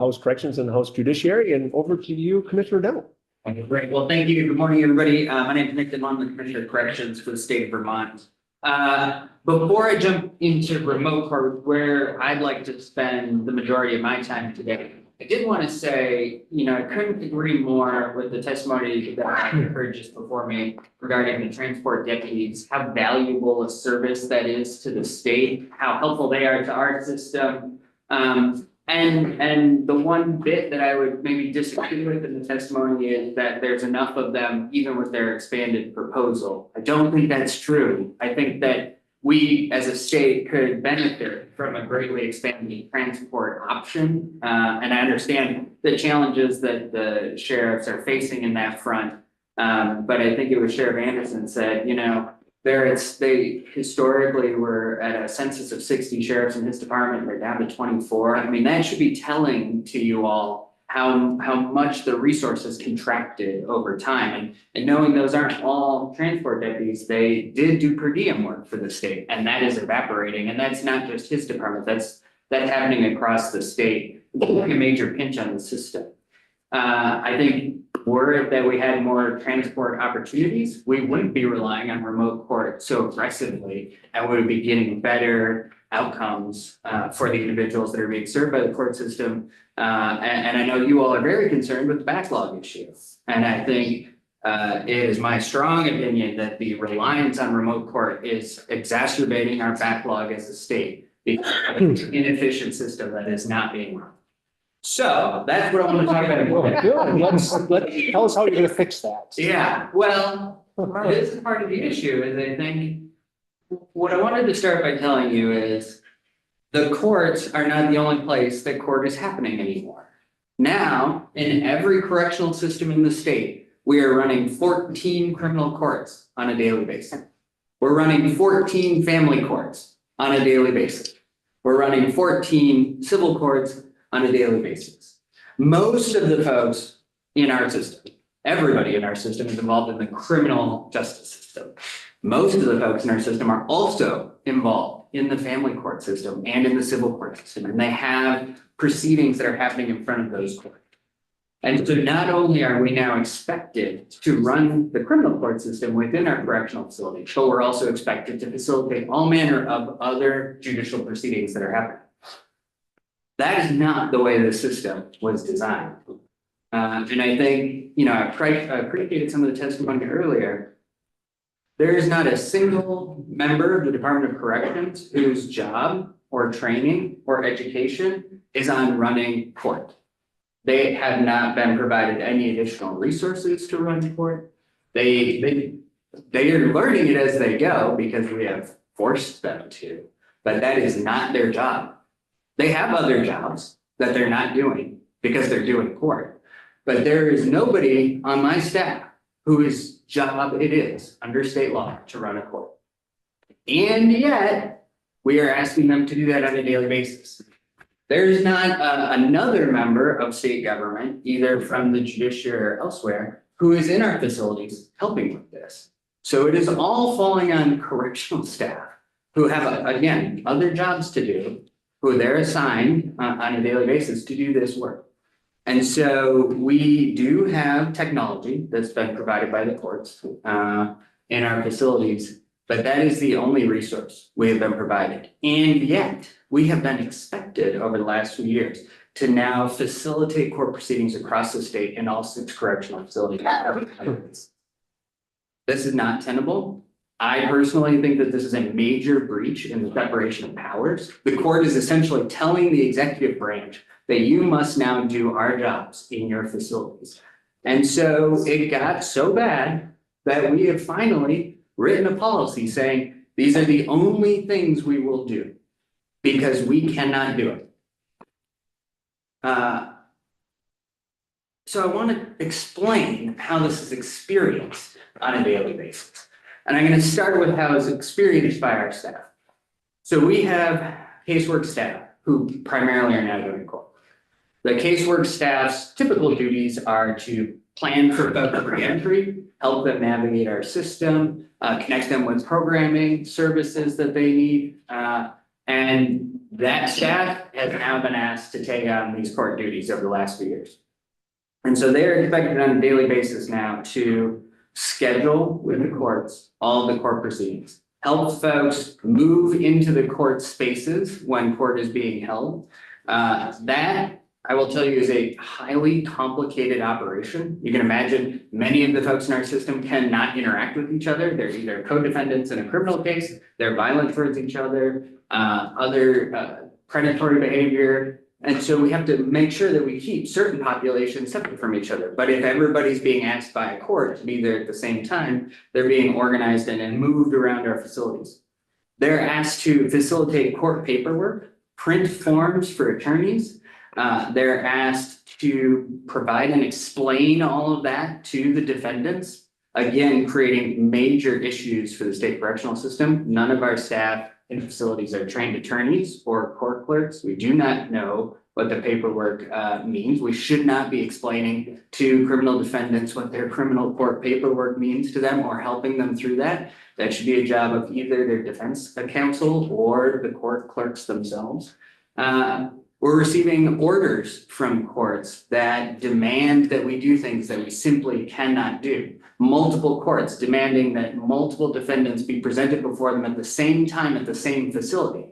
House Corrections and House Judiciary, and over to you, Commissioner Demo. Okay, great. Well, thank you. Good morning, everybody. My name is Nick Denman, I'm the Commissioner of Corrections for the state of Vermont. Before I jump into remote court, where I'd like to spend the majority of my time today, I did want to say, I couldn't agree more with the testimony that I heard just before me regarding the transport deputies, how valuable a service that is to the state, how helpful they are to our system. And the one bit that I would maybe disagree with in the testimony is that there's enough of them, even with their expanded proposal. I don't think that's true. I think that we as a state could benefit from a greatly expanded transport option. And I understand the challenges that the sheriffs are facing in that front. But I think it was Sheriff Anderson said, they historically were at a census of 60 sheriffs in his department, they're down to 24. I mean, that should be telling to you all how much the resources contracted over time. And knowing those aren't all transport deputies, they did do per diem work for the state, and that is evaporating. And that's not just his department, that's happening across the state. It's like a major pinch on the system. I think were it that we had more transport opportunities, we wouldn't be relying on remote court so aggressively, and we would be getting better outcomes for the individuals that are being served by the court system. And I know you all are very concerned with the backlog issue. And I think it is my strong opinion that the reliance on remote court is exacerbating our backlog as a state because of an inefficient system that is not being run. So that's what I want to talk about. Good. Let's tell us how you're going to fix that. Yeah, well, this is part of the issue is I think what I wanted to start by telling you is the courts are not the only place that court is happening anymore. Now, in every correctional system in the state, we are running 14 criminal courts on a daily basis. We're running 14 family courts on a daily basis. We're running 14 civil courts on a daily basis. Most of the folks in our system, everybody in our system is involved in the criminal justice system. Most of the folks in our system are also involved in the family court system and in the civil court system, and they have proceedings that are happening in front of those courts. And so not only are we now expected to run the criminal court system within our correctional facility, but we're also expected to facilitate all manner of other judicial proceedings that are happening. That is not the way the system was designed. And I think, I appreciated some of the testimony earlier. There is not a single member of the Department of Corrections whose job or training or education is on running court. They have not been provided any additional resources to run court. They are learning it as they go because we have forced them to, but that is not their job. They have other jobs that they're not doing because they're doing court. But there is nobody on my staff whose job it is under state law to run a court. And yet we are asking them to do that on a daily basis. There is not another member of state government, either from the judiciary or elsewhere, who is in our facilities helping with this. So it is all falling on correctional staff who have, again, other jobs to do, who they're assigned on a daily basis to do this work. And so we do have technology that's been provided by the courts in our facilities, but that is the only resource we have been provided. And yet we have been expected over the last few years to now facilitate court proceedings across the state in all 6 correctional facilities. This is not tenable. I personally think that this is a major breach in the separation of powers. The court is essentially telling the executive branch that you must now do our jobs in your facilities. And so it got so bad that we have finally written a policy saying these are the only things we will do because we cannot do it. So I want to explain how this is experienced on a daily basis. And I'm going to start with how it's experienced by our staff. So we have casework staff who primarily are now doing court. The casework staff's typical duties are to plan for folks re-entry, help them navigate our system, connect them with programming services that they need, and That staff has now been asked to take on these court duties over the last few years. And so they're expected on a daily basis now to schedule with the courts all the court proceedings, help folks move into the court spaces when court is being held. That, I will tell you, is a highly complicated operation. You can imagine many of the folks in our system cannot interact with each other. They're either co-defendants in a criminal case, they're violent towards each other, other predatory behavior. And so we have to make sure that we keep certain populations separate from each other. But if everybody's being asked by a court to be there at the same time, they're being organized and moved around our facilities. They're asked to facilitate court paperwork, print forms for attorneys. They're asked to provide and explain all of that to the defendants, again, creating major issues for the state correctional system. None of our staff in facilities are trained attorneys or court clerks. We do not know what the paperwork means. We should not be explaining to criminal defendants what their criminal court paperwork means to them or helping them through that. That should be a job of either their defense counsel or the court clerks themselves. We're receiving orders from courts that demand that we do things that we simply cannot do. Multiple courts demanding that multiple defendants be presented before them at the same time at the same facility.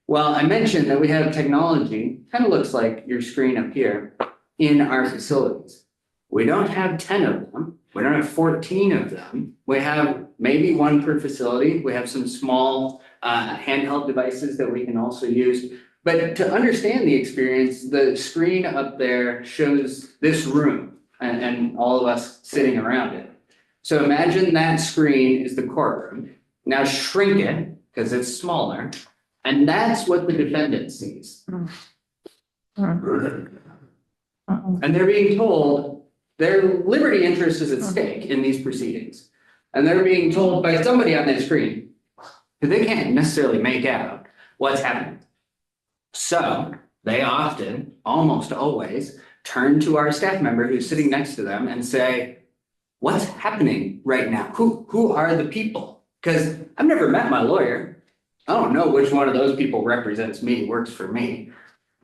Well, I mentioned that we have technology, kind of looks like your screen up here, in our facilities. We don't have 10 of them. We don't have 14 of them. We have maybe one per facility. We have some small handheld devices that we can also use. But to understand the experience, the screen up there shows this room and all of us sitting around it. So imagine that screen is the courtroom. Now shrink it, because it's smaller, and that's what the defendant sees. And they're being told their liberty interest is at stake in these proceedings. And they're being told by somebody on that screen that they can't necessarily make out what's happening. So they often, almost always, turn to our staff member who's sitting next to them and say, what's happening right now? Who are the people? Because I've never met my lawyer. I don't know which one of those people represents me, works for me.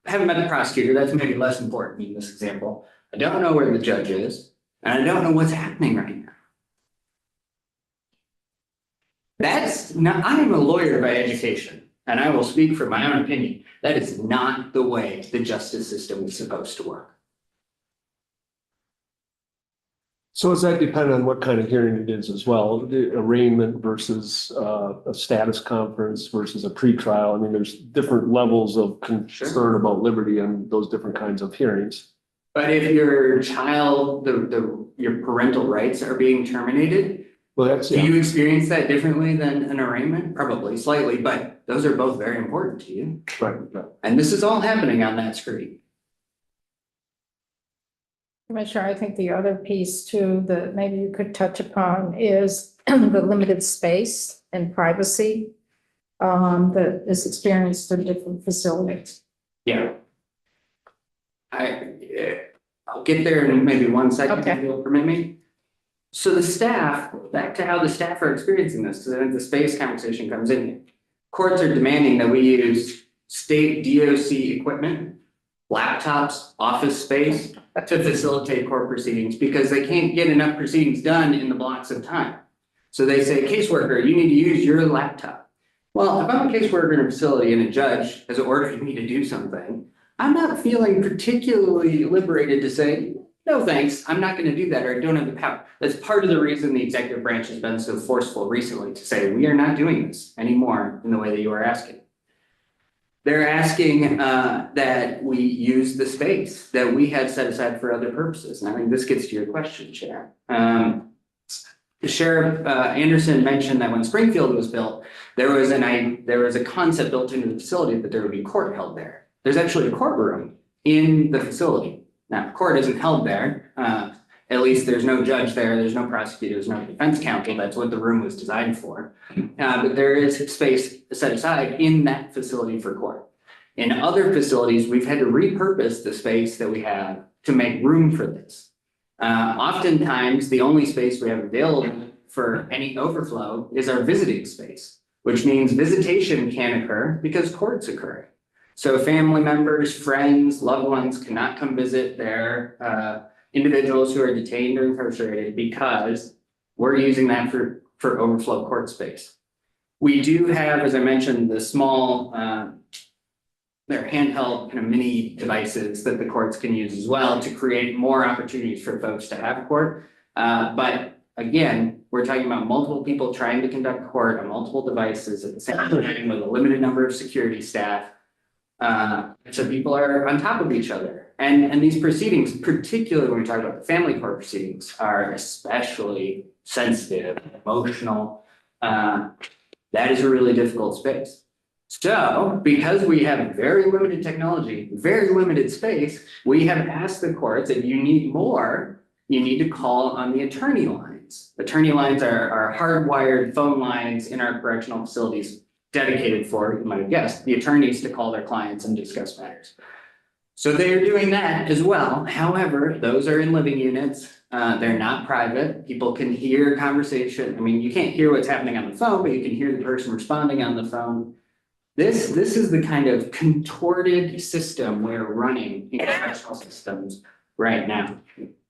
I haven't met the prosecutor. That's maybe less important in this example. I don't know where the judge is, and I don't know what's happening right now. That's not, I am a lawyer by education, and I will speak for my own opinion. That is not the way the justice system is supposed to work. So does that depend on what kind of hearing it is as well? The arraignment versus a status conference versus a pretrial? I mean, there's different levels of concern about liberty and those different kinds of hearings. But if your child, your parental rights are being terminated, well, that's, do you experience that differently than an arraignment? Probably slightly, but those are both very important to you. Right. And this is all happening on that screen. Commissioner, I think the other piece too that maybe you could touch upon is the limited space and privacy that is experienced in different facilities. Yeah. I'll get there in maybe 1 second, Okay. if you'll permit me. So the staff, back to how the staff are experiencing this, because I think the space conversation comes in here. Courts are demanding that we use state DOC equipment, laptops, office space to facilitate court proceedings because they can't get enough proceedings done in the blocks of time. So they say, caseworker, you need to use your laptop. Well, if I'm a caseworker in a facility and a judge has ordered me to do something, I'm not feeling particularly liberated to say, no, thanks, I'm not going to do that, or I don't have the power. That's part of the reason the executive branch has been so forceful recently to say, we are not doing this anymore in the way that you are asking. They're asking that we use the space that we had set aside for other purposes. And I think this gets to your question, Chair. Sheriff Anderson mentioned that when Springfield was built, there was a concept built into the facility that there would be court held there. There's actually a courtroom in the facility. Now, court isn't held there. At least there's no judge there. There's no prosecutor. There's no defense counsel. That's what the room was designed for. But there is space set aside in that facility for court. In other facilities, we've had to repurpose the space that we have to make room for this. Oftentimes, the only space we have available for any overflow is our visiting space, which means visitation can occur because court's occurring. So family members, friends, loved ones cannot come visit their individuals who are detained or incarcerated because we're using that for overflow court space. We do have, as I mentioned, the small, they're handheld kind of mini devices that the courts can use as well to create more opportunities for folks to have court. But again, we're talking about multiple people trying to conduct court on multiple devices at the same time with a limited number of security staff. So people are on top of each other. And these proceedings, particularly when we talk about the family court proceedings, are especially sensitive, emotional. That is a really difficult space. So because we have very limited technology, very limited space, we have asked the courts, if you need more, you need to call on the attorney lines. Attorney lines are hardwired phone lines in our correctional facilities dedicated for, you might have guessed, the attorneys to call their clients and discuss matters. So they're doing that as well. However, those are in living units. They're not private. People can hear conversation. I mean, you can't hear what's happening on the phone, but you can hear the person responding on the phone. This is the kind of contorted system we're running in correctional systems right now.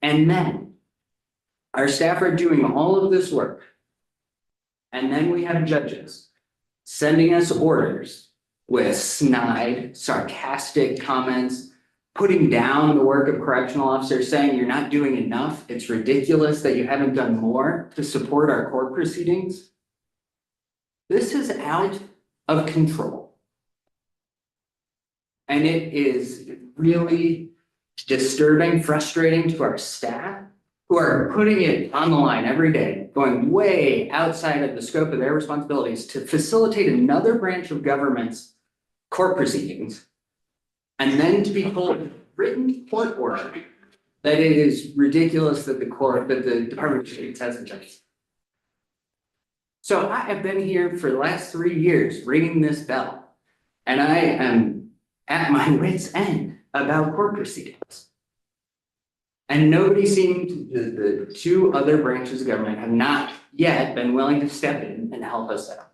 And then our staff are doing all of this work. And then we have judges sending us orders with snide, sarcastic comments, putting down the work of correctional officers, saying you're not doing enough. It's ridiculous that you haven't done more to support our court proceedings. This is out of control. And it is really disturbing, frustrating to our staff who are putting it on the line every day, going way outside of the scope of their responsibilities to facilitate another branch of government's court proceedings, and then to be told written court order that it is ridiculous that the Department of Justice hasn't done. So I have been here for the last 3 years ringing this bell, and I am at my wit's end about court proceedings. And nobody seemed, the two other branches of government have not yet been willing to step in and help us out.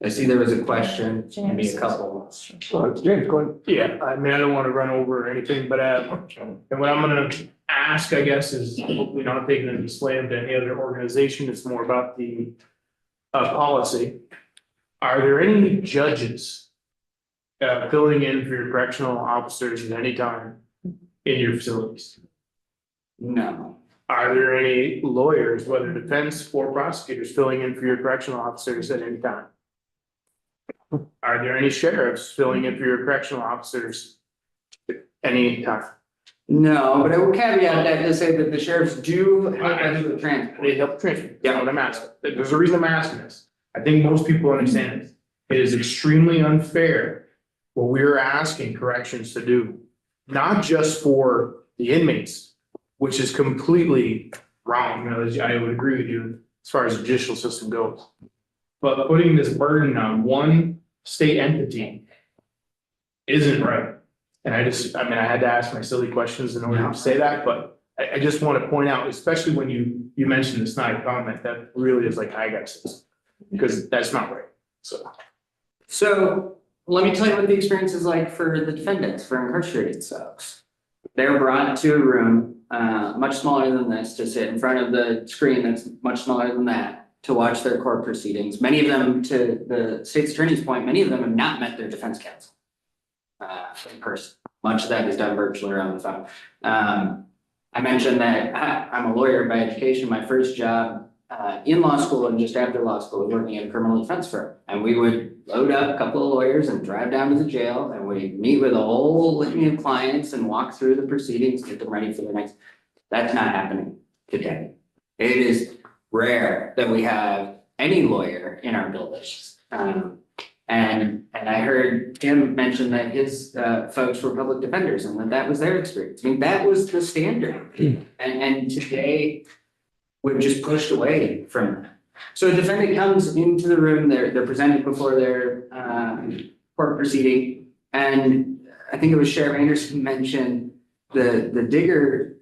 I see there was a question, maybe a couple. James, go ahead. Yeah, I mean, I don't want to run over anything, but, and what I'm gonna ask, I guess, is hopefully not taking any slam to any other organization. It's more about the policy. Are there any judges filling in for your correctional officers at any time in your facilities? No. Are there any lawyers, whether defense or prosecutors, filling in for your correctional officers at any time? Are there any sheriffs filling in for your correctional officers at any time? No, but I will caveat that to say that the sheriffs do help us with transport. They help transfer. Yeah. That's what I'm asking. There's a reason I'm asking this. I think most people understand this. It is extremely unfair what we're asking corrections to do, not just for the inmates, which is completely wrong. You know, I would agree with you as far as the judicial system goes. But putting this burden on one state entity isn't right. And I had to ask my silly questions in order to say that, but I just want to point out, especially when you mentioned the snide comment, that really is like, I got this, because that's not right, so. So let me tell you what the experience is like for the defendants, for incarcerated folks. They're brought to a room much smaller than this, to sit in front of the screen that's much smaller than that, to watch their court proceedings. Many of them, to the state's attorney's point, many of them have not met their defense counsel in person. Much of that is done virtually or on the phone. I mentioned that I'm a lawyer by education. My first job in law school and just after law school was working at a criminal defense firm. And we would load up a couple of lawyers and drive down to the jail, and we'd meet with a whole litany of clients and walk through the proceedings, get them ready for the next. That's not happening today. It is rare that we have any lawyer in our buildings. And I heard Tim mention that his folks were public defenders and that was their experience. I mean, that was the standard. And today we've just pushed away from that. So a defendant comes into the room, they're presented before their court proceeding. And I think it was Sheriff Anderson mentioned the Digger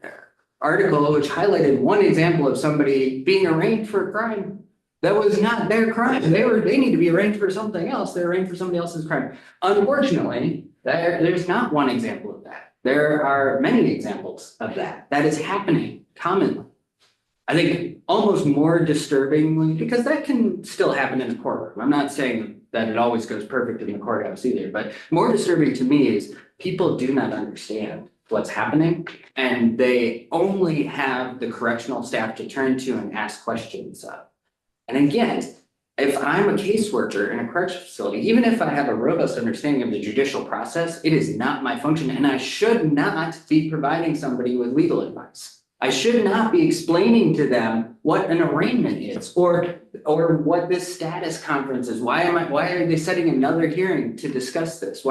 article, which highlighted one example of somebody being arraigned for a crime That was not their crime. They need to be arraigned for something else. They're arraigned for somebody else's crime. Unfortunately, there's not one example of that. There are many examples of that. That is happening commonly. I think almost more disturbingly, because that can still happen in the courtroom. I'm not saying that it always goes perfect in the courthouse either, but more disturbing to me is people do not understand what's happening, and they only have the correctional staff to turn to and ask questions of. And again, if I'm a caseworker in a correctional facility, even if I have a robust understanding of the judicial process, it is not my function, and I should not be providing somebody with legal advice. I should not be explaining to them what an arraignment is, or what this status conference is. Why are they setting another hearing to discuss this?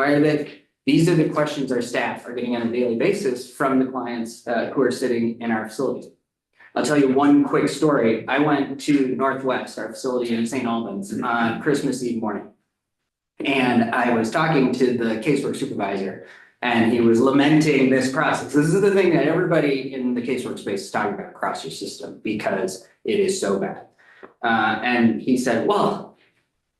These are the questions our staff are getting on a daily basis from the clients who are sitting in our facility. I'll tell you one quick story. I went to Northwest, our facility in St. Albans, on Christmas Eve morning. And I was talking to the casework supervisor, and he was lamenting this process. This is the thing that everybody in the casework space is talking about across your system because it is so bad. And he said, well,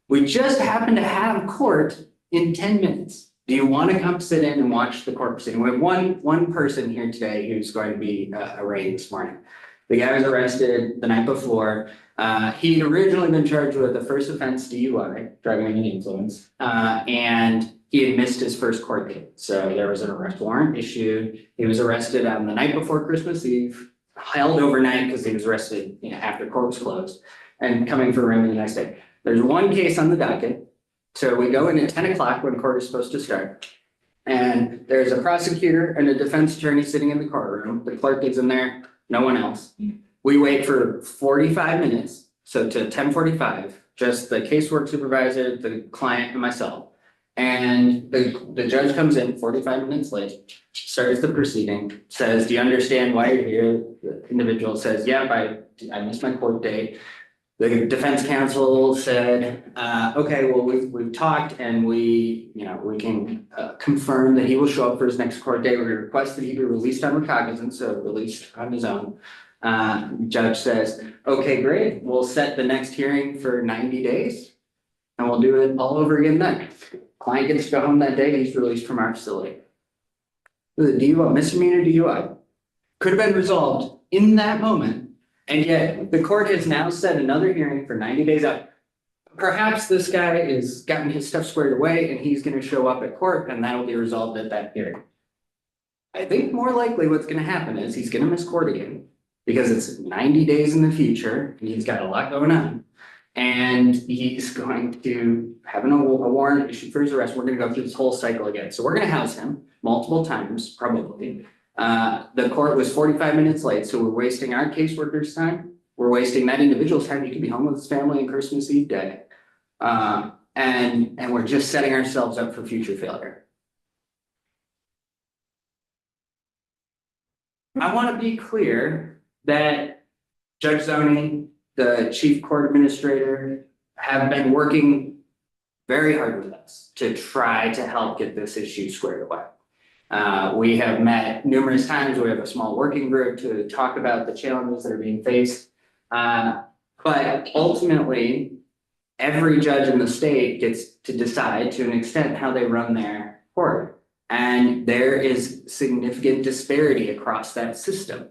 we just happen to have court in 10 minutes. Do you want to come sit in and watch the court proceeding? We have one person here today who's going to be arraigned this morning. The guy was arrested the night before. He'd originally been charged with the first offense DUI, driving under the influence, and he had missed his first court date. So there was an arrest warrant issued. He was arrested on the night before Christmas Eve, held overnight because he was arrested after court was closed, and coming for arraignment the next day. There's one case on the docket. So we go in at 10 o'clock when court is supposed to start. And there's a prosecutor and a defense attorney sitting in the courtroom. The clerk is in there, no one else. We wait for 45 minutes, so to 10:45, just the casework supervisor, the client, and myself. And the judge comes in 45 minutes late, starts the proceeding, says, do you understand why you're here? The individual says, yeah, I missed my court date. The defense counsel said, okay, well, we've talked, and we can confirm that he will show up for his next court date. We request that he be released on recognizance, so released on his own. Judge says, okay, great. We'll set the next hearing for 90 days, and we'll do it all over again then. Client gets to go home that day. He's released from our facility. The DUI, misdemeanor DUI, could have been resolved in that moment. And yet the court has now set another hearing for 90 days out. Perhaps this guy is gotten his stuff squared away and he's going to show up at court and that'll be resolved at that hearing. I think more likely what's going to happen is he's going to miss court again because it's 90 days in the future and he's got a lot going on. And he's going to have a warrant issued for his arrest. We're going to go through this whole cycle again. So we're going to house him multiple times, probably. The court was 45 minutes late, so we're wasting our caseworkers' time. We're wasting that individual's time. He could be home with his family on Christmas Eve day. And we're just setting ourselves up for future failure. I want to be clear that Judge Zoney, the chief court administrator, have been working very hard with us to try to help get this issue squared away. We have met numerous times. We have a small working group to talk about the challenges that are being faced. But ultimately, every judge in the state gets to decide to an extent how they run their court. And there is significant disparity across that system.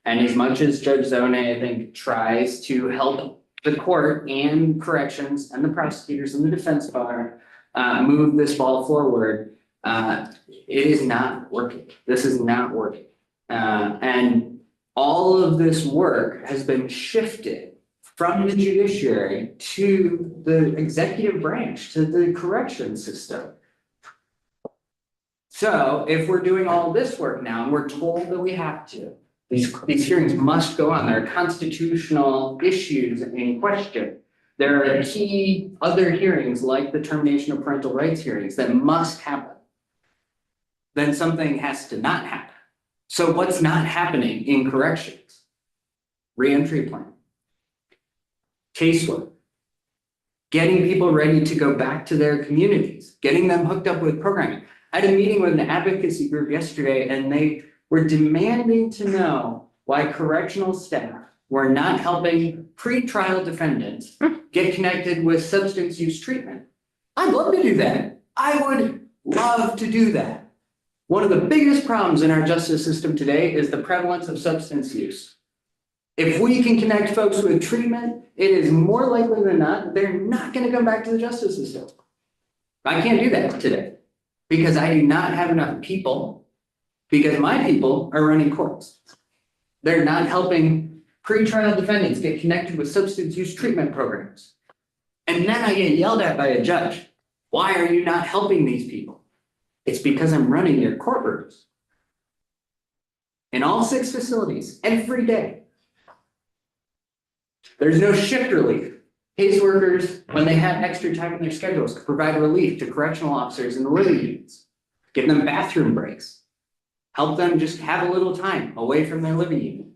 And as much as Judge Zoney, I think, tries to help the court and corrections and the prosecutors and the defense bar move this ball forward, it is not working. This is not working. And all of this work has been shifted from the judiciary to the executive branch, to the correction system. So if we're doing all this work now and we're told that we have to, these hearings must go on. There are constitutional issues in question. There are key other hearings like the termination of parental rights hearings that must happen. Then something has to not happen. So what's not happening in corrections? Reentry plan, casework, getting people ready to go back to their communities, getting them hooked up with programming. I had a meeting with an advocacy group yesterday and they were demanding to know why correctional staff we're not helping pretrial defendants get connected with substance use treatment. I'd love to do that. I would love to do that. One of the biggest problems in our justice system today is the prevalence of substance use. If we can connect folks with treatment, it is more likely than not, they're not going to come back to the justice system. I can't do that today because I do not have enough people, because my people are running courts. They're not helping pretrial defendants get connected with substance use treatment programs. And then I get yelled at by a judge. Why are you not helping these people? It's because I'm running your courtrooms. In all 6 facilities, every day. There's no shift relief. Caseworkers, when they had extra time in their schedules, could provide relief to correctional officers in the living units, give them bathroom breaks, help them just have a little time away from their living unit.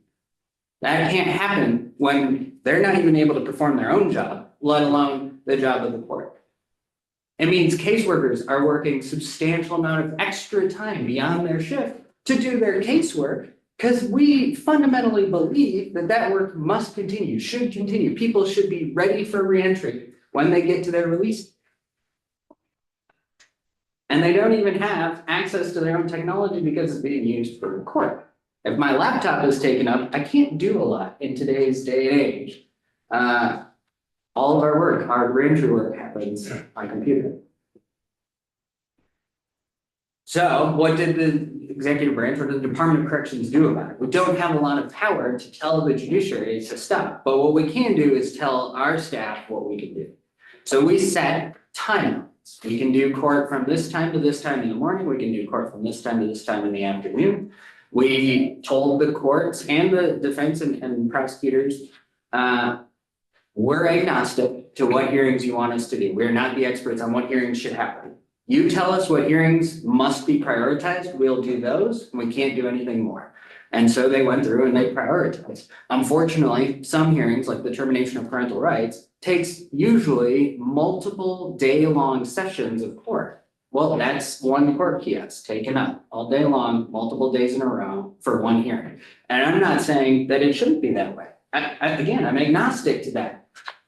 That can't happen when they're not even able to perform their own job, let alone the job of the court. It means caseworkers are working substantial amount of extra time beyond their shift to do their casework, because we fundamentally believe that that work must continue, should continue. People should be ready for reentry when they get to their release. And they don't even have access to their own technology because it's being used for the court. If my laptop is taken up, I can't do a lot in today's day and age. All of our work, our reentry work happens on computer. So what did the executive branch or the Department of Corrections do about it? We don't have a lot of power to tell the judiciary to stop, but what we can do is tell our staff what we can do. So we set timelines. We can do court from this time to this time in the morning. We can do court from this time to this time in the afternoon. We told the courts and the defense and prosecutors, we're agnostic to what hearings you want us to do. We're not the experts on what hearings should happen. You tell us what hearings must be prioritized, we'll do those, and we can't do anything more. And so they went through and they prioritized. Unfortunately, some hearings, like the termination of parental rights, takes usually multiple day-long sessions of court. Well, that's one court kiosk taken up all day long, multiple days in a row for one hearing. And I'm not saying that it shouldn't be that way. Again, I'm agnostic to that.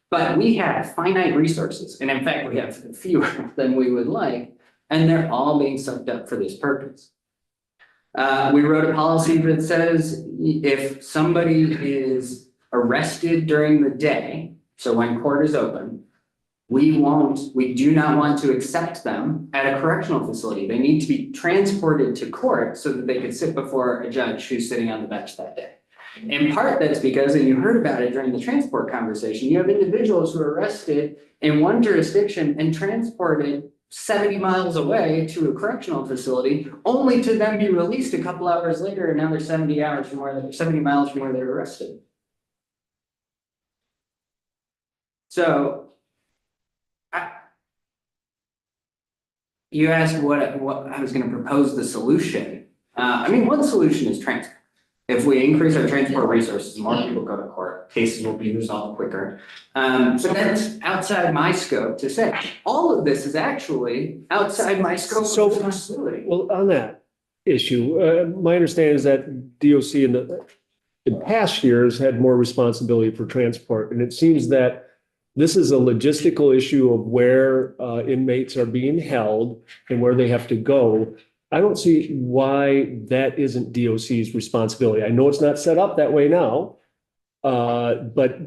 But we have finite resources, and in fact, we have fewer than we would like, and they're all being sucked up for this purpose. We wrote a policy that says if somebody is arrested during the day, so when court is open, we do not want to accept them at a correctional facility. They need to be transported to court so that they can sit before a judge who's sitting on the bench that day. In part, that's because, and you heard about it during the transport conversation, you have individuals who are arrested in one jurisdiction and transported 70 miles away to a correctional facility, only to then be released a couple hours later, and now they're 70 miles from where they're arrested. So, you asked what I was going to propose the solution. One solution is transport. If we increase our transport resources, more people go to court, cases will be resolved quicker. But that's outside my scope to say. All of this is actually outside my scope of responsibility. Well, on that issue, my understanding is that DOC in past years had more responsibility for transport. And it seems that this is a logistical issue of where inmates are being held and where they have to go. I don't see why that isn't DOC's responsibility. I know it's not set up that way now. But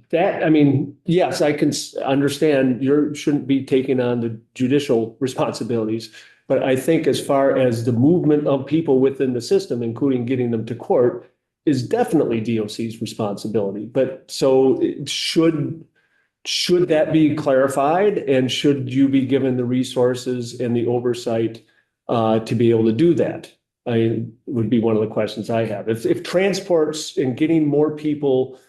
that, yes, I can understand you shouldn't be taking on the judicial responsibilities. But I think as far as the movement of people within the system, including getting them to court, is definitely DOC's responsibility. But so should that be clarified, and should you be given the resources and the oversight to be able to do that? Would be one of the questions I have. If transports and getting more people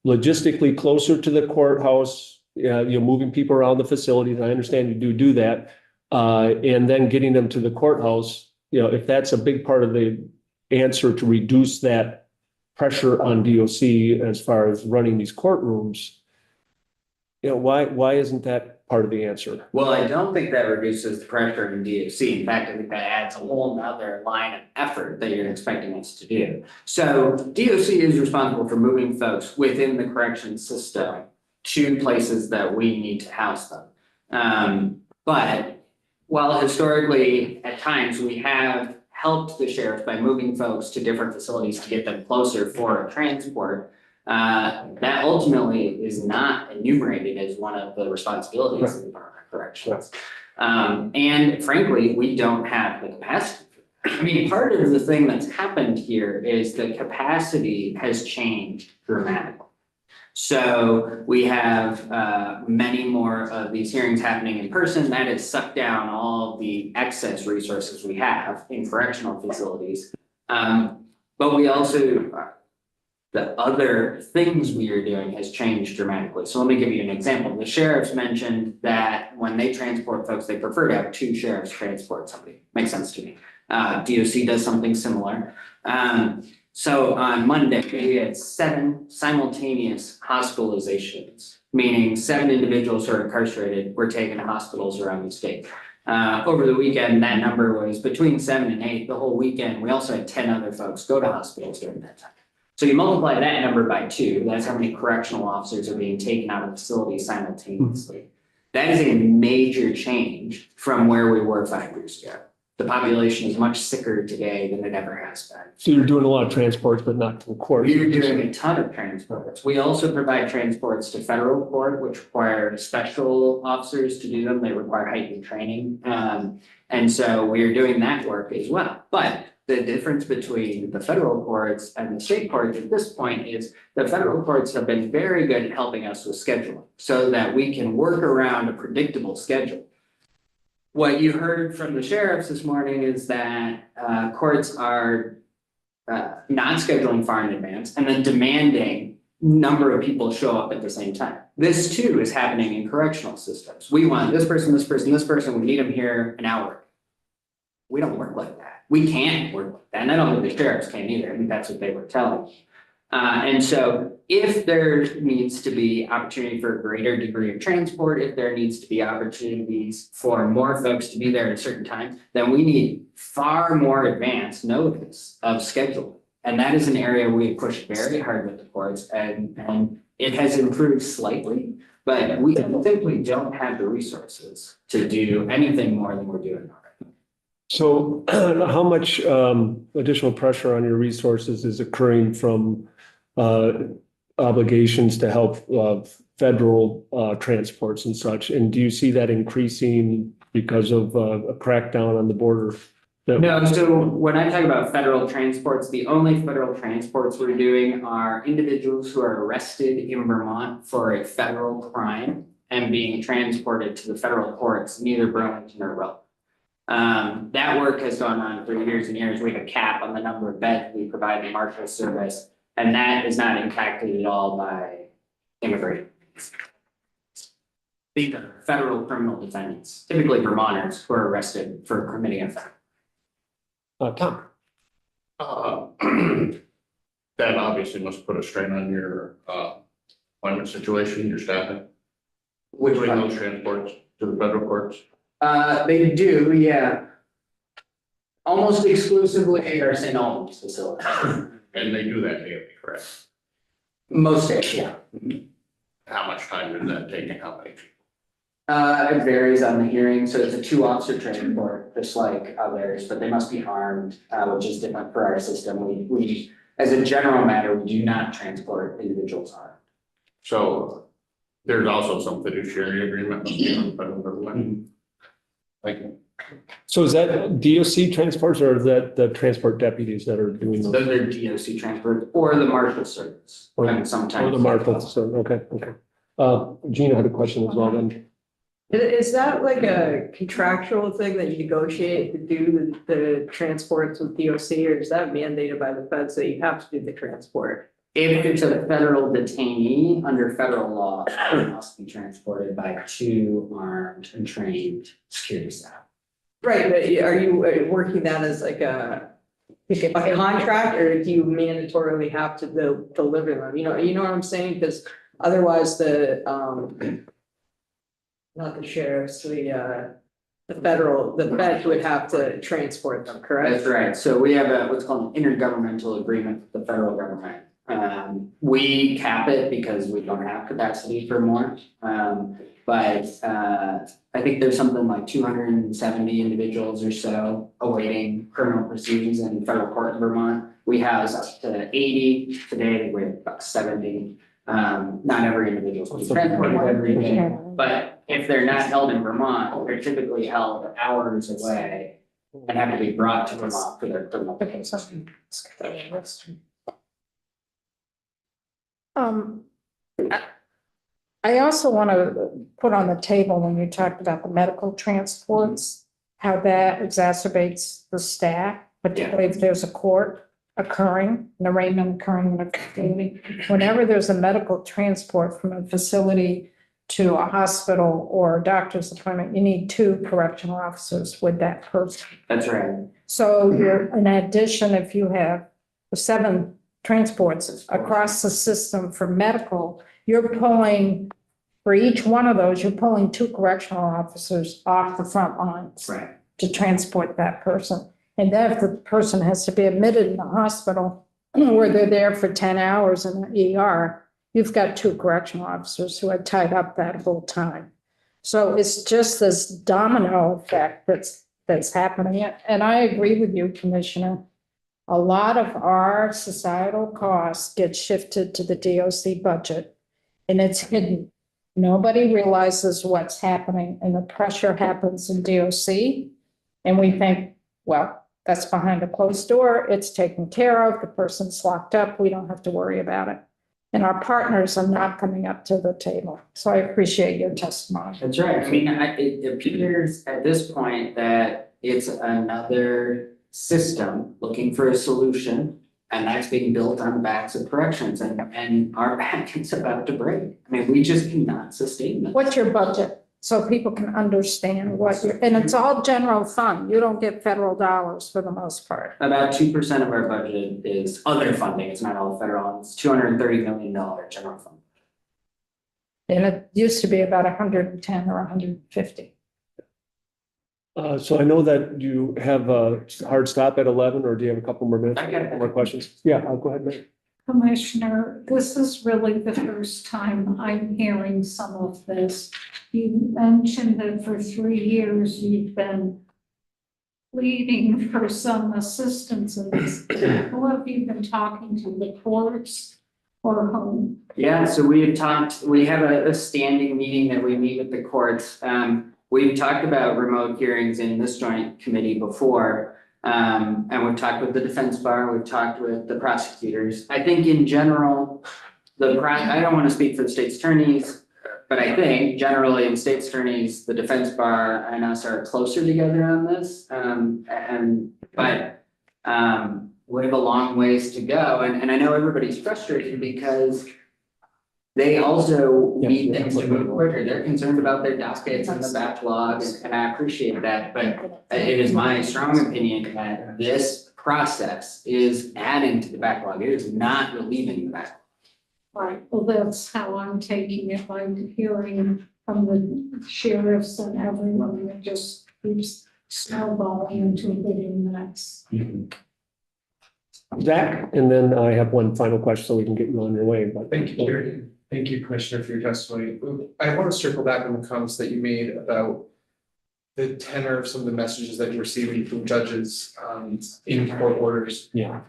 logistically closer to the courthouse, moving people around the facilities, I understand you do that, and then getting them to the courthouse, if that's a big part of the answer to reduce that pressure on DOC as far as running these courtrooms, You know, why isn't that part of the answer? Well, I don't think that reduces the pressure in DOC. In fact, I think that adds a whole nother line of effort that you're expecting us to do. So DOC is responsible for moving folks within the correction system to places that we need to house them. But while historically, at times, we have helped the sheriff by moving folks to different facilities to get them closer for a transport, that ultimately is not enumerated as one of the responsibilities of the Department of Corrections. And frankly, we don't have the capacity. I mean, part of the thing that's happened here is the capacity has changed dramatically. So we have many more of these hearings happening in person. That has sucked down all the excess resources we have in correctional facilities. But we also, the other things we are doing has changed dramatically. So let me give you an example. The sheriffs mentioned that when they transport folks, they prefer to have two sheriffs transport somebody. Makes sense to me. DOC does something similar. So on Monday, we had 7 simultaneous hospitalizations, meaning 7 individuals who are incarcerated were taken to hospitals around the state. Over the weekend, that number was between 7 and 8. The whole weekend, we also had 10 other folks go to hospitals during that time. So you multiply that number by 2, that's how many correctional officers are being taken out of facilities simultaneously. That is a major change from where we were 5 years ago. The population is much sicker today than it ever has been. So you're doing a lot of transports, but not to the court. We're doing a ton of transports. We also provide transports to federal court, which require special officers to do them. They require heightened training. And so we're doing that work as well. But the difference between the federal courts and the state courts at this point is the federal courts have been very good at helping us with scheduling so that we can work around a predictable schedule. What you heard from the sheriffs this morning is that courts are not scheduling far in advance and then demanding number of people show up at the same time. This too is happening in correctional systems. We want this person, this person, this person, we need them here an hour. We don't work like that. We can't work like that. And I don't think the sheriffs can either. I think that's what they were telling me. And so if there needs to be opportunity for a greater degree of transport, if there needs to be opportunities for more folks to be there at a certain time, then we need far more advanced notice of schedule. And that is an area we pushed very hard with the courts and it has improved slightly, but we simply don't have the resources to do anything more than we're doing already. So how much additional pressure on your resources is occurring from obligations to help federal transports and such? And do you see that increasing because of a crackdown on the border? No, so when I talk about federal transports, the only federal transports we're doing are individuals who are arrested in Vermont for a federal crime and being transported to the federal courts, neither Burlington or Rome. That work has gone on for years and years. We have a cap on the number of beds we provide the Marshal Service, and that is not impacted at all by immigration. These are federal criminal defendants, typically Vermonters, who are arrested for committing a felony. Tom? That obviously must put a strain on your employment situation, your staffing. Doing those transports to the federal courts. They do, yeah. Almost exclusively our St. Albans facility. And they do that daily, correct? Most days, yeah. How much time is that taking? How many people? It varies on the hearing, so it's a 2-officer transport, just like others, but they must be armed, which is different for our system. We, as a general matter, we do not transport individuals armed. So there's also some fiduciary agreement on the federal government. Thank you. So is that DOC transports or is that the transport deputies that are doing those? Those are DOC transport or the Marshal Service, and sometimes. Oh, the Marshal, so, okay. Gina had a question as well then. Is that like a contractual thing that you negotiate to do the transports with DOC, or is that mandated by the feds that you have to do the transport? If it's a federal detainee under federal law, it must be transported by 2 armed and trained security staff. Right, but are you working that as like a contract, or do you mandatorily have to deliver them? You know what I'm saying? Because Otherwise, not the sheriffs, the feds would have to transport them, correct? That's right. So we have what's called an intergovernmental agreement with the federal government. We cap it because we don't have capacity for more. But I think there's something like 270 individuals or so awaiting criminal proceedings in federal court in Vermont. We house up to 80 today. We have about 70. Not every individual is transported every day, but if they're not held in Vermont, they're typically held hours away and have to be brought to Vermont for their criminal. Okay, so. I also want to put on the table when you talked about the medical transports, how that exacerbates the staff, particularly if there's a court occurring, an arraignment occurring in a community. Whenever there's a medical transport from a facility to a hospital or a doctor's appointment, you need 2 correctional officers with that person. That's right. So you're, in addition, if you have 7 transports across the system for medical, you're pulling, for each one of those, you're pulling 2 correctional officers off the front lines Right. to transport that person. And then if the person has to be admitted in the hospital where they're there for 10 hours in the ER, you've got 2 correctional officers who are tied up that whole time. So it's just this domino effect that's happening. And I agree with you, Commissioner. A lot of our societal costs get shifted to the DOC budget, and it's hidden. Nobody realizes what's happening, and the pressure happens in DOC. And we think, well, that's behind a closed door. It's taken care of. The person's locked up. We don't have to worry about it. And our partners are not coming up to the table. So I appreciate your testimony. That's right. I mean, it appears at this point that it's another system looking for a solution, and that's being built on the backs of corrections, and our back is about to break. I mean, we just cannot sustain this. What's your budget? So people can understand what you're, and it's all general fund. You don't get federal dollars for the most part. About 2% of our budget is other funding. It's not all federal. It's $230 million general fund. And it used to be about 110 or 150. So I know that you have a hard stop at 11, or do you have a couple more minutes? I got it. More questions? Yeah, I'll go ahead, Mary. Commissioner, this is really the first time I'm hearing some of this. You mentioned that for 3 years you've been pleading for some assistance in this. Who have you been talking to, the courts or whom? Yeah, so we have a standing meeting that we meet with the courts. We've talked about remote hearings in this joint committee before. And we've talked with the defense bar, we've talked with the prosecutors. I think in general, I don't want to speak for the state's attorneys, but I think generally in state's attorneys, the defense bar and us are closer together on this. But we have a long ways to go. And I know everybody's frustrated because they also need things to move quicker. They're concerned about their dockets and the backlog, and I appreciate that, but it is my strong opinion that this process is adding to the backlog. It is not relieving the backlog. Right, well, that's how I'm taking it. I'm hearing from the sheriffs and everyone that just keeps snowballing into a bigger mess. Zach, and then I have one final question so we can get you on your way, but. Thank you, Jerry. Thank you, Commissioner, for your testimony. I want to circle back on the comments that you made about the tenor of some of the messages that you're receiving from judges in court orders. Yeah.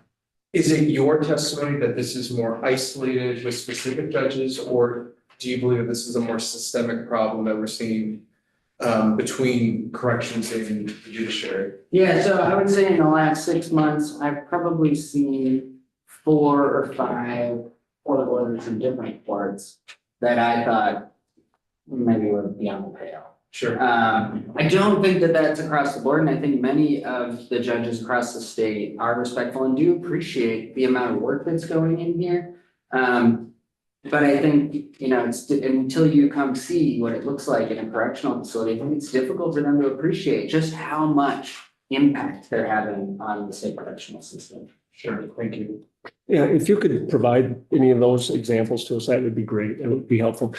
Is it your testimony that this is more isolated with specific judges, or do you believe that this is a more systemic problem that we're seeing between corrections and the judiciary? Yeah, so I would say in the last 6 months, I've probably seen 4 or 5 court orders in different courts that I thought maybe were beyond the pale. Sure. I don't think that that's across the board, and I think many of the judges across the state are respectful and do appreciate the amount of work that's going in here. But I think, it's until you come see what it looks like in a correctional facility, I think it's difficult for them to appreciate just how much impact they're having on the state correctional system. Sure, thank you. Yeah, if you could provide any of those examples to us, that would be great. It would be helpful.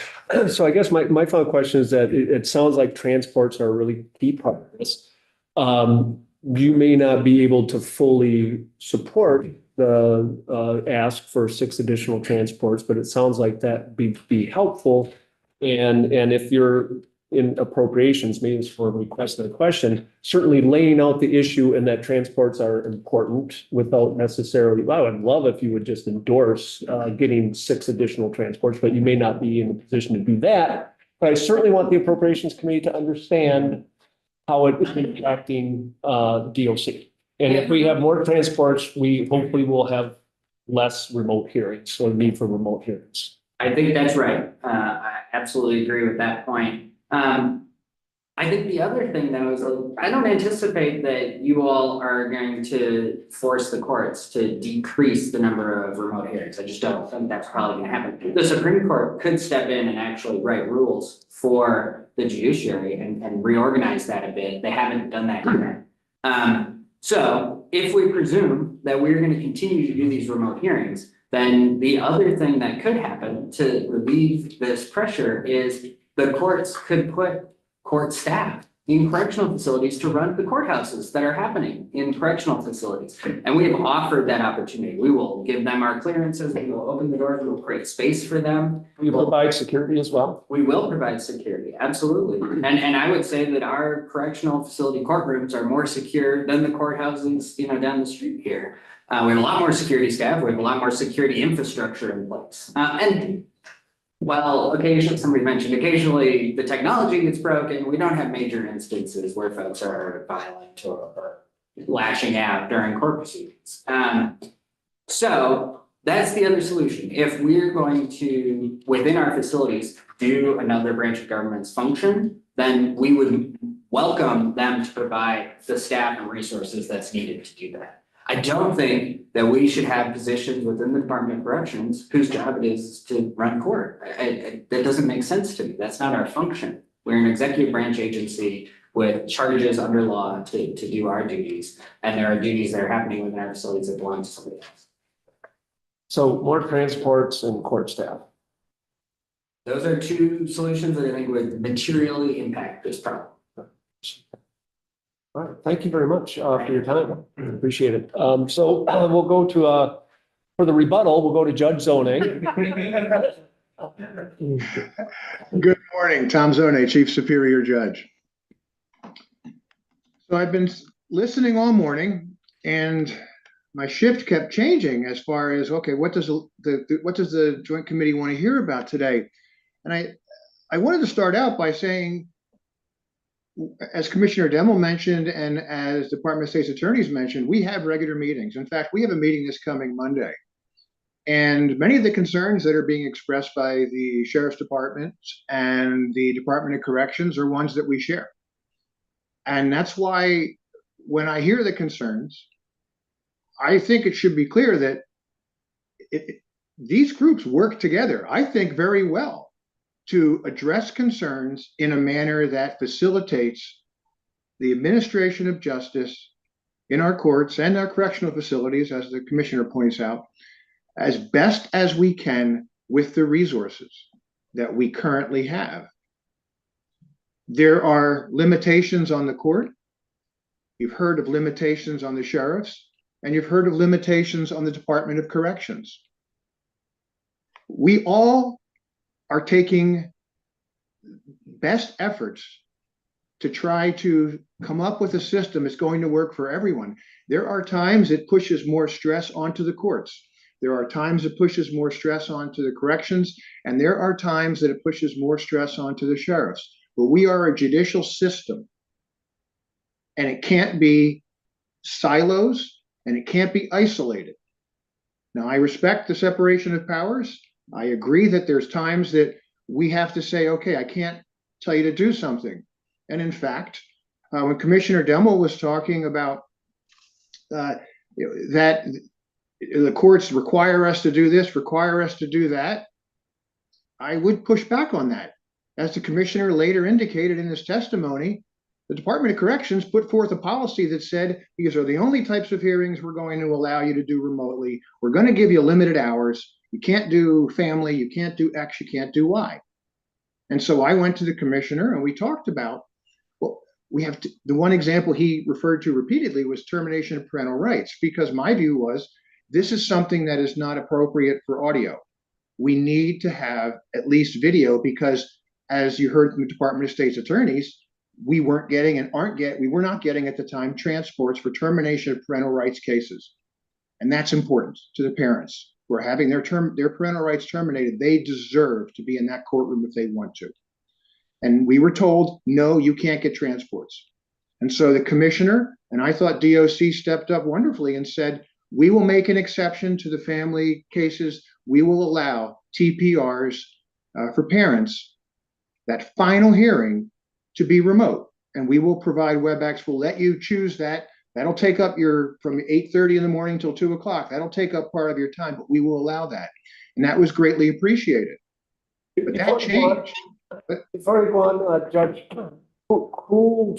So I guess my final question is that it sounds like transports are a really key part of this. You may not be able to fully support the ask for 6 additional transports, but it sounds like that be helpful. And if you're in appropriations means for requesting a question, certainly laying out the issue and that transports are important without necessarily, well, I would love if you would just endorse getting 6 additional transports, but you may not be in a position to do that. But I certainly want the appropriations committee to understand how it is impacting DOC. And if we have more transports, we hopefully will have less remote hearings or need for remote hearings. I think that's right. I absolutely agree with that point. I think the other thing though is I don't anticipate that you all are going to force the courts to decrease the number of remote hearings. I just don't think that's probably gonna happen. The Supreme Court could step in and actually write rules for the judiciary and reorganize that a bit. They haven't done that yet. So if we presume that we're going to continue to do these remote hearings, then the other thing that could happen to relieve this pressure is the courts could put court staff in correctional facilities to run the courthouses that are happening in correctional facilities. And we have offered that opportunity. We will give them our clearances, we will open the doors, we will create space for them. We provide security as well. We will provide security, absolutely. And I would say that our correctional facility courtrooms are more secure than the courthouses, down the street here. We have a lot more security staff, we have a lot more security infrastructure in place. And well, occasionally, somebody mentioned occasionally the technology gets broken. We don't have major instances where folks are violent or lashing out during court proceedings. So that's the other solution. If we're going to, within our facilities, do another branch of government's function, then we would welcome them to provide the staff and resources that's needed to do that. I don't think that we should have positions within the Department of Corrections whose job it is to run court. That doesn't make sense to me. That's not our function. We're an executive branch agency with charges under law to do our duties. And there are duties that are happening within our facilities that belong to somebody else. So more transports and court staff. Those are 2 solutions that I think would materially impact this problem. All right, thank you very much for your time. Appreciate it. So we'll go to, for the rebuttal, we'll go to Judge Zoning. Good morning, Tom Zone, Chief Superior Judge. So I've been listening all morning and my shift kept changing as far as, okay, what does the Joint Committee want to hear about today? And I wanted to start out by saying, as Commissioner Demmel mentioned, and as Department of State's attorneys mentioned, we have regular meetings. In fact, we have a meeting this coming Monday. And many of the concerns that are being expressed by the Sheriff's Department and the Department of Corrections are ones that we share. And that's why when I hear the concerns, I think it should be clear that these groups work together, I think, very well to address concerns in a manner that facilitates the administration of justice in our courts and our correctional facilities, as the Commissioner points out, as best as we can with the resources that we currently have. There are limitations on the court. You've heard of limitations on the sheriffs, and you've heard of limitations on the Department of Corrections. We all are taking best efforts to try to come up with a system that's going to work for everyone. There are times it pushes more stress onto the courts. There are times it pushes more stress onto the corrections, and there are times that it pushes more stress onto the sheriffs. But we are a judicial system, and it can't be silos, and it can't be isolated. Now, I respect the separation of powers. I agree that there's times that we have to say, okay, I can't tell you to do something. And in fact, when Commissioner Demmel was talking about that the courts require us to do this, require us to do that, I would push back on that. As the Commissioner later indicated in his testimony, the Department of Corrections put forth a policy that said, these are the only types of hearings we're going to allow you to do remotely. We're going to give you limited hours. You can't do family, you can't do X, you can't do Y. And so I went to the commissioner and we talked about, well, we have to, the one example he referred to repeatedly was termination of parental rights, because my view was, this is something that is not appropriate for audio. We need to have at least video, because as you heard from the Department of State's attorneys, we weren't getting and we were not getting at the time transports for termination of parental rights cases. And that's important to the parents who are having their parental rights terminated. They deserve to be in that courtroom if they want to. And we were told, no, you can't get transports. And so the commissioner, and I thought DOC stepped up wonderfully and said, we will make an exception to the family cases. We will allow TPRs for parents, that final hearing, to be remote. And we will provide WebEx. We'll let you choose that. That'll take up from 8:30 in the morning till 2 o'clock. That'll take up part of your time, but we will allow that. And that was greatly appreciated. But that changed. Before you go on, Judge, who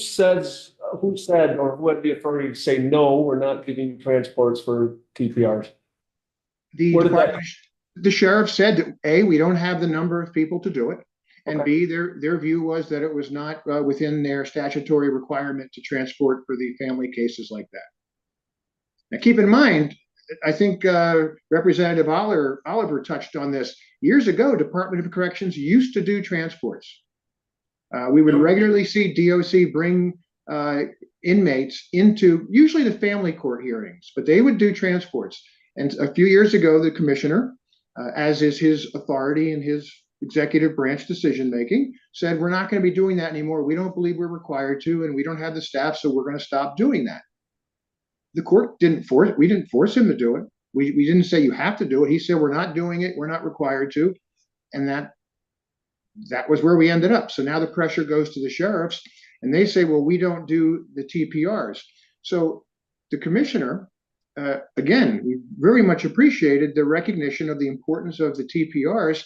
said, or who had the authority to say, no, we're not giving transports for TPRs? The sheriff said that A, we don't have the number of people to do it. And Okay. B, their view was that it was not within their statutory requirement to transport for the family cases like that. Now, keep in mind, I think Representative Oliver touched on this. Years ago, Department of Corrections used to do transports. We would regularly see DOC bring inmates into usually the family court hearings, but they would do transports. And a few years ago, the commissioner, as is his authority and his executive branch decision-making, said, we're not going to be doing that anymore. We don't believe we're required to, and we don't have the staff, so we're going to stop doing that. The court we didn't force him to do it. We didn't say you have to do it. He said, we're not doing it. We're not required to. And that was where we ended up. So now the pressure goes to the sheriffs and they say, well, we don't do the TPRs. So the commissioner, again, we very much appreciated the recognition of the importance of the TPRs,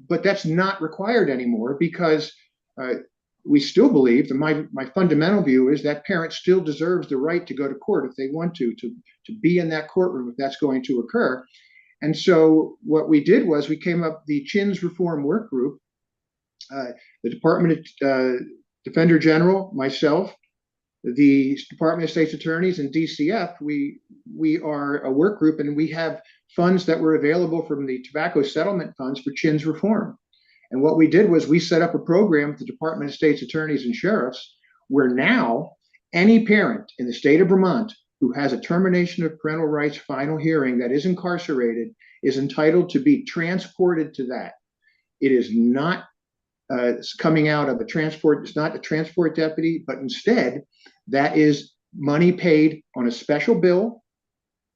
but that's not required anymore, because we still believe that my fundamental view is that parent still deserves the right to go to court if they want to be in that courtroom if that's going to occur. And so what we did was we came up the CHINS Reform Work Group, the Department of Defender General, myself, the Department of State's attorneys, and DCF. We are a work group, and we have funds that were available from the tobacco settlement funds for CHINS reform. And what we did was we set up a program with the Department of State's attorneys and sheriffs, where now any parent in the state of Vermont who has a termination of parental rights final hearing that is incarcerated is entitled to be transported to that. It is not coming out of a transport, it's not a transport deputy, but instead that is money paid on a special bill,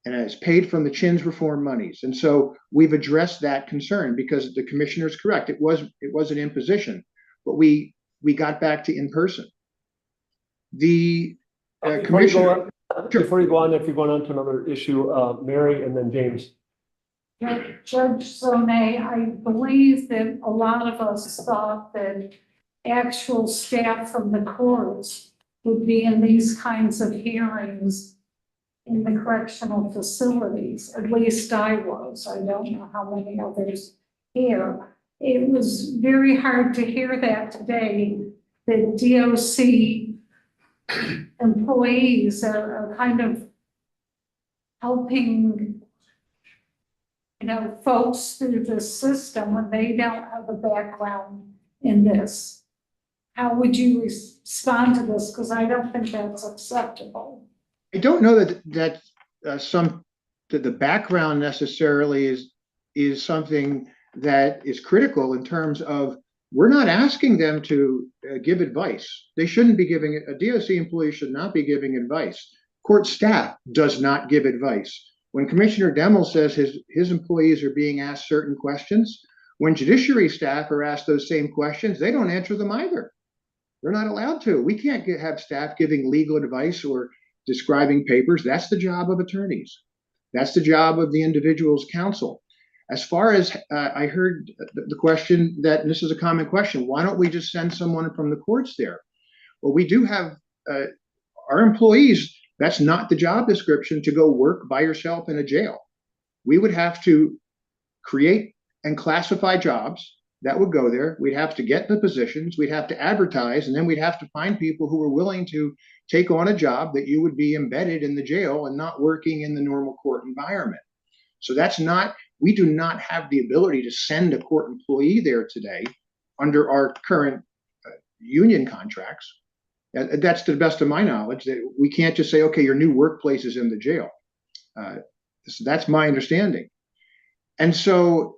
and it's paid from the CHINS reform monies. And so we've addressed that concern, because the commissioner is correct. It was an imposition, but we got back to in person. The commissioner. Before you go on, if you're going on to another issue, Mary and then James. Judge Zonay, I believe that a lot of us thought that actual staff from the courts would be in these kinds of hearings in the correctional facilities. At least I was. I don't know how many others here. It was very hard to hear that today, that DOC employees are kind of helping, folks through the system when they don't have a background in this. How would you respond to this? Because I don't think that's acceptable. I don't know that the background necessarily is something that is critical in terms of, we're not asking them to give advice. They shouldn't be giving it. A DOC employee should not be giving advice. Court staff does not give advice. When Commissioner Demmel says his employees are being asked certain questions, when Judiciary staff are asked those same questions, they don't answer them either. They're not allowed to. We can't have staff giving legal advice or describing papers. That's the job of attorneys. That's the job of the individual's counsel. As far as I heard the question that, and this is a common question, why don't we just send someone from the courts there? Well, we do have, our employees, that's not the job description to go work by yourself in a jail. We would have to create and classify jobs that would go there. We'd have to get the positions, we'd have to advertise, and then we'd have to find people who were willing to take on a job that you would be embedded in the jail and not working in the normal court environment. So that's not, we do not have the ability to send a court employee there today under our current union contracts. That's to the best of my knowledge, that we can't just say, okay, your new workplace is in the jail. So that's my understanding. And so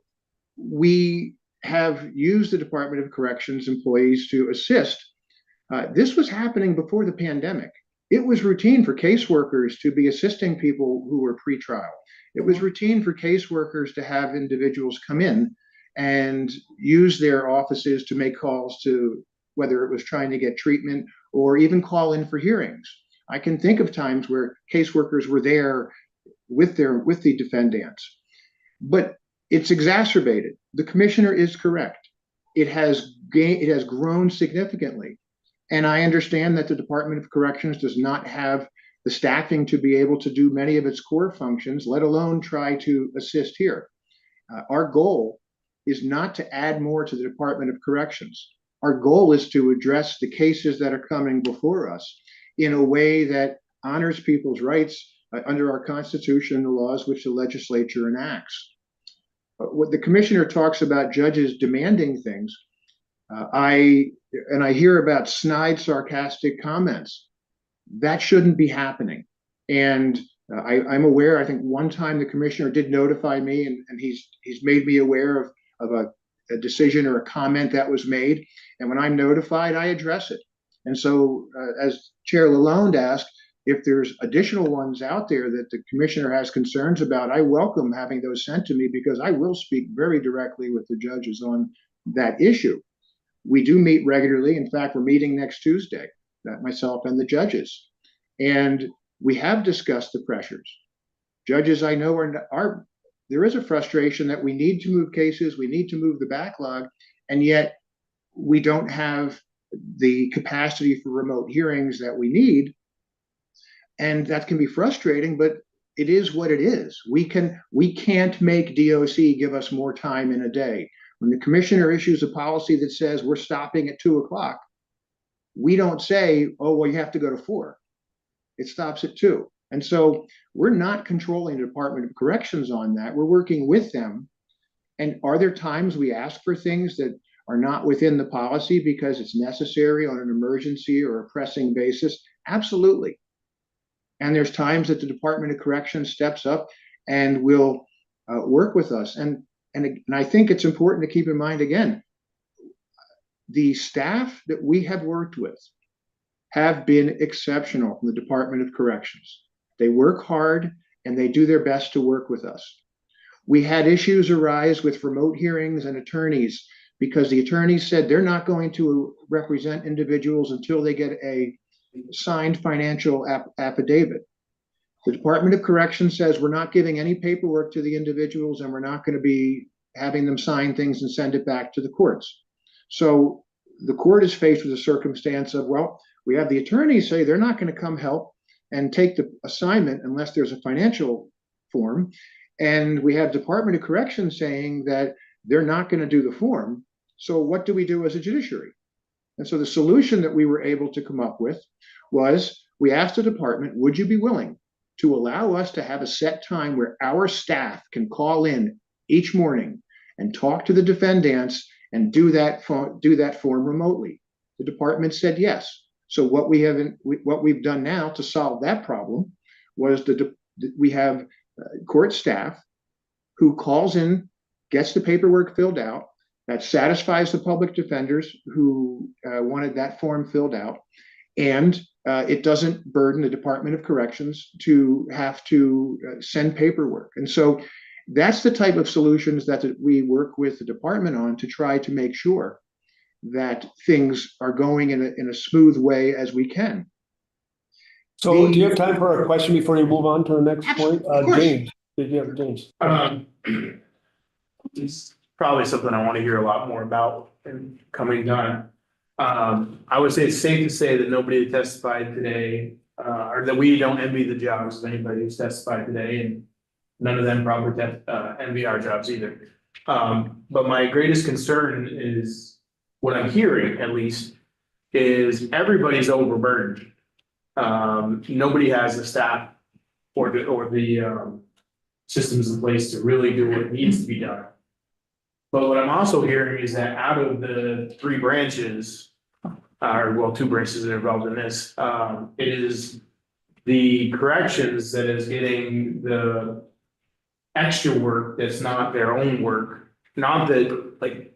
we have used the Department of Corrections employees to assist. This was happening before the pandemic. It was routine for caseworkers to be assisting people who were pretrial. It was routine for caseworkers to have individuals come in and use their offices to make calls to whether it was trying to get treatment or even call in for hearings. I can think of times where caseworkers were there with the defendants, but it's exacerbated. The commissioner is correct. It has grown significantly. And I understand that the Department of Corrections does not have the staffing to be able to do many of its core functions, let alone try to assist here. Our goal is not to add more to the Department of Corrections. Our goal is to address the cases that are coming before us in a way that honors people's rights under our Constitution and the laws which the legislature enacts. What the commissioner talks about judges demanding things, I hear about snide, sarcastic comments. That shouldn't be happening. And I'm aware, I think one time the commissioner did notify me, and he's made me aware of a decision or a comment that was made. And when I'm notified, I address it. And so as Chair Lalonde asked, if there's additional ones out there that the commissioner has concerns about, I welcome having those sent to me, because I will speak very directly with the judges on that issue. We do meet regularly. In fact, we're meeting next Tuesday, myself and the judges. And we have discussed the pressures. Judges, I know, there is a frustration that we need to move cases, we need to move the backlog, and yet we don't have the capacity for remote hearings that we need. And that can be frustrating, but it is what it is. We can't make DOC give us more time in a day. When the commissioner issues a policy that says we're stopping at 2 o'clock, we don't say, oh, well, you have to go to 4. It stops at 2. And so we're not controlling the Department of Corrections on that. We're working with them. And are there times we ask for things that are not within the policy because it's necessary on an emergency or a pressing basis? Absolutely. And there's times that the Department of Corrections steps up and will work with us. And I think it's important to keep in mind, again, the staff that we have worked with have been exceptional from the Department of Corrections. They work hard and they do their best to work with us. We had issues arise with remote hearings and attorneys because the attorneys said they're not going to represent individuals until they get a signed financial affidavit. The Department of Corrections says we're not giving any paperwork to the individuals and we're not going to be having them sign things and send it back to the courts. So the court is faced with a circumstance of, well, we have the attorneys say they're not going to come help and take the assignment unless there's a financial form. And we have Department of Corrections saying that they're not going to do the form. So what do we do as a judiciary? And so the solution that we were able to come up with was we asked the department, would you be willing to allow us to have a set time where our staff can call in each morning and talk to the defendants and do that form remotely? The department said yes. So what we've done now to solve that problem was we have court staff who calls in, gets the paperwork filled out, that satisfies the public defenders who wanted that form filled out, and it doesn't burden the Department of Corrections to have to send paperwork. And so that's the type of solutions that we work with the department on to try to make sure that things are going in a smooth way as we can. So do you have time for a question before you move on to the next point? James, did you have James? It's probably something I want to hear a lot more about in coming time. I would say it's safe to say that nobody that testified today, or that we don't envy the jobs of anybody who's testified today, and none of them probably envy our jobs either. But my greatest concern is, what I'm hearing at least, is everybody's overburdened. Nobody has the staff or the systems in place to really do what needs to be done. But what I'm also hearing is that out of the 3 branches, or well, 2 branches that are involved in this, it is the corrections that is getting the extra work that's not their own work. Not that, like,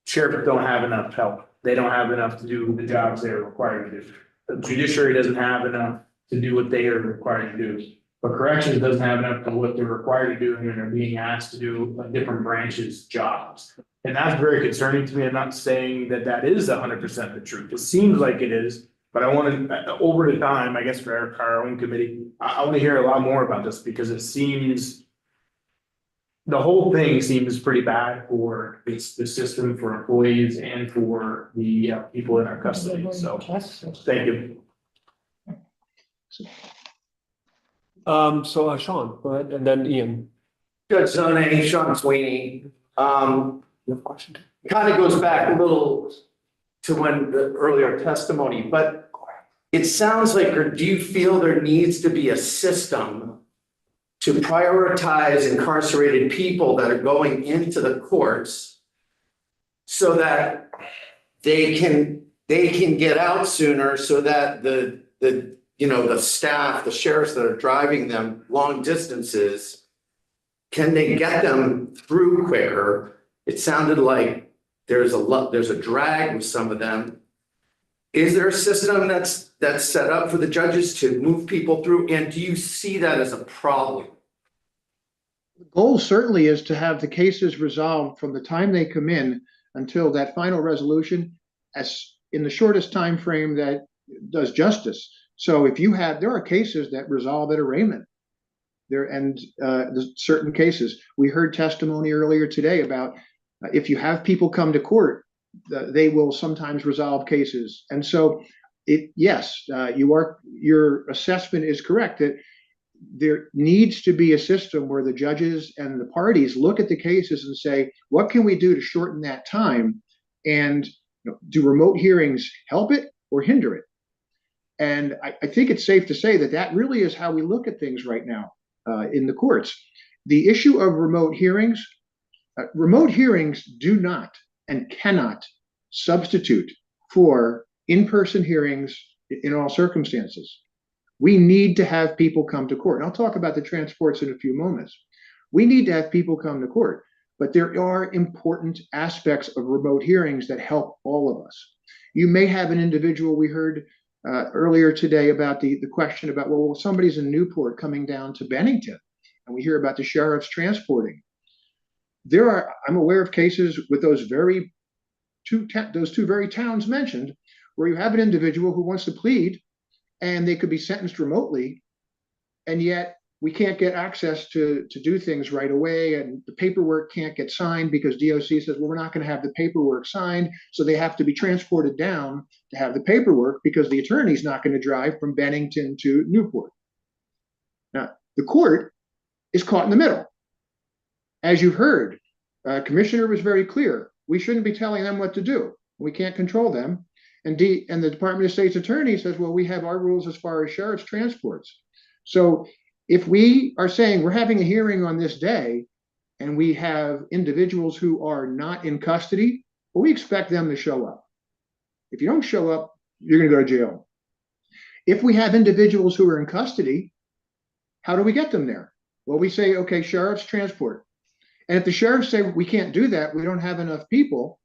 sheriff don't have enough help. They don't have enough to do the jobs they're required to do. The judiciary doesn't have enough to do what they are required to do. But corrections doesn't have enough to what they're required to do, and they're being asked to do different branches' jobs. And that's very concerning to me. I'm not saying that that is 100% the truth. It seems like it is, but I want to, over the time, I guess for our own committee, I want to hear a lot more about this, because it seems, the whole thing seems pretty bad for the system, for employees, and for the people in our custody. So, thank you. So Sean, go ahead, and then Ian. Judge Zone, Sean Sweeney. You have a question? Kind of goes back a little to when the earlier testimony, but it sounds like, or do you feel there needs to be a system to prioritize incarcerated people that are going into the courts so that they can get out sooner, so that the staff, the sheriffs that are driving them long distances, can they get them through quicker? It sounded like there's a drag with some of them. Is there a system that's set up for the judges to move people through? And do you see that as a problem? The goal certainly is to have the cases resolved from the time they come in until that final resolution, as in the shortest time frame that does justice. So if there are cases that resolve at arraignment. There's certain cases. We heard testimony earlier today about if you have people come to court, they will sometimes resolve cases. And so your assessment is correct that there needs to be a system where the judges and the parties look at the cases and say, what can we do to shorten that time? And do remote hearings help it or hinder it? And I think it's safe to say that that really is how we look at things right now in the courts. The issue of remote hearings do not and cannot substitute for in-person hearings in all circumstances. We need to have people come to court. And I'll talk about the transports in a few moments. We need to have people come to court, but there are important aspects of remote hearings that help all of us. You may have an individual, we heard earlier today about the question about, well, somebody's in Newport coming down to Bennington, and we hear about the sheriff's transporting. I'm aware of cases with those two very towns mentioned, where you have an individual who wants to plead, and they could be sentenced remotely, and yet we can't get access to do things right away, and the paperwork can't get signed because DOC says, well, we're not going to have the paperwork signed, so they have to be transported down to have the paperwork because the attorney's not going to drive from Bennington to Newport. Now, the court is caught in the middle. As you've heard, Commissioner was very clear. We shouldn't be telling them what to do. We can't control them. And the Department of State's attorney says, well, we have our rules as far as sheriff's transports. So if we are saying we're having a hearing on this day and we have individuals who are not in custody, well, we expect them to show up. If you don't show up, you're going to go to jail. If we have individuals who are in custody, how do we get them there? Well, we say, okay, sheriff's transport. And if the sheriffs say we can't do that, we don't have enough people,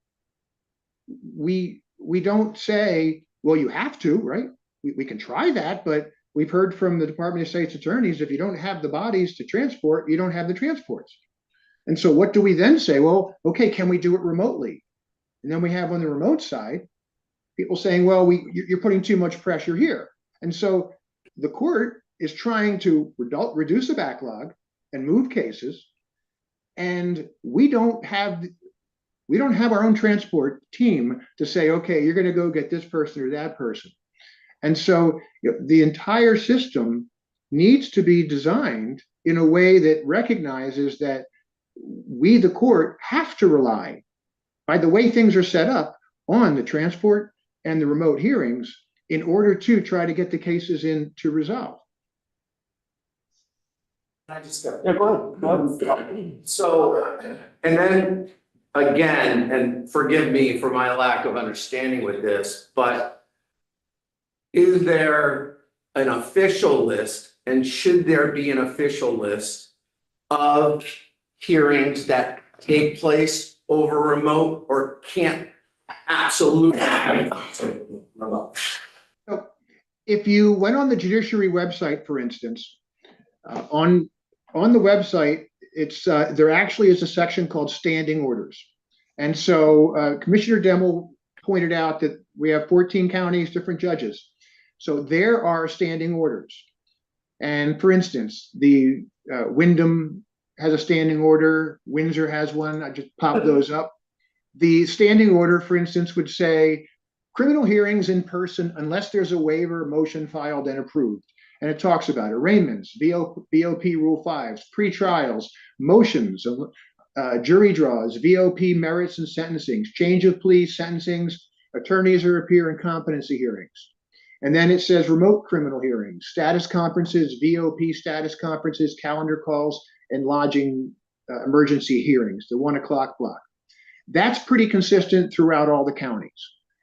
we don't say, well, you have to, right? We can try that, but we've heard from the Department of State's attorneys, if you don't have the bodies to transport, you don't have the transports. And so what do we then say? Well, okay, can we do it remotely? And then we have on the remote side, people saying, well, you're putting too much pressure here. And so the court is trying to reduce the backlog and move cases. And we don't have We don't have our own transport team to say, okay, you're going to go get this person or that person. And so the entire system needs to be designed in a way that recognizes that we, the court, have to rely, by the way things are set up, on the transport and the remote hearings in order to try to get the cases in to resolve. I just got. Yeah, go ahead. So, and then again, and forgive me for my lack of understanding with this, but is there an official list, and should there be an official list of hearings that take place over remote or can't absolutely remote? If you went on the Judiciary website, for instance, on the website, it's there actually is a section called standing orders. And so Commissioner Demmel pointed out that we have 14 counties, different judges. So there are standing orders. And for instance, the Wyndham has a standing order, Windsor has one, I just popped those up. The standing order, for instance, would say criminal hearings in person unless there's a waiver motion filed and approved. And it talks about arraignments, BOP Rule 5s, pretrials, motions, jury draws, VOP merits and sentencings, change of plea, sentencings, attorneys or appear in competency hearings. And then it says remote criminal hearings, status conferences, VOP status conferences, calendar calls, and lodging emergency hearings, the 1 o'clock block. That's pretty consistent throughout all the counties.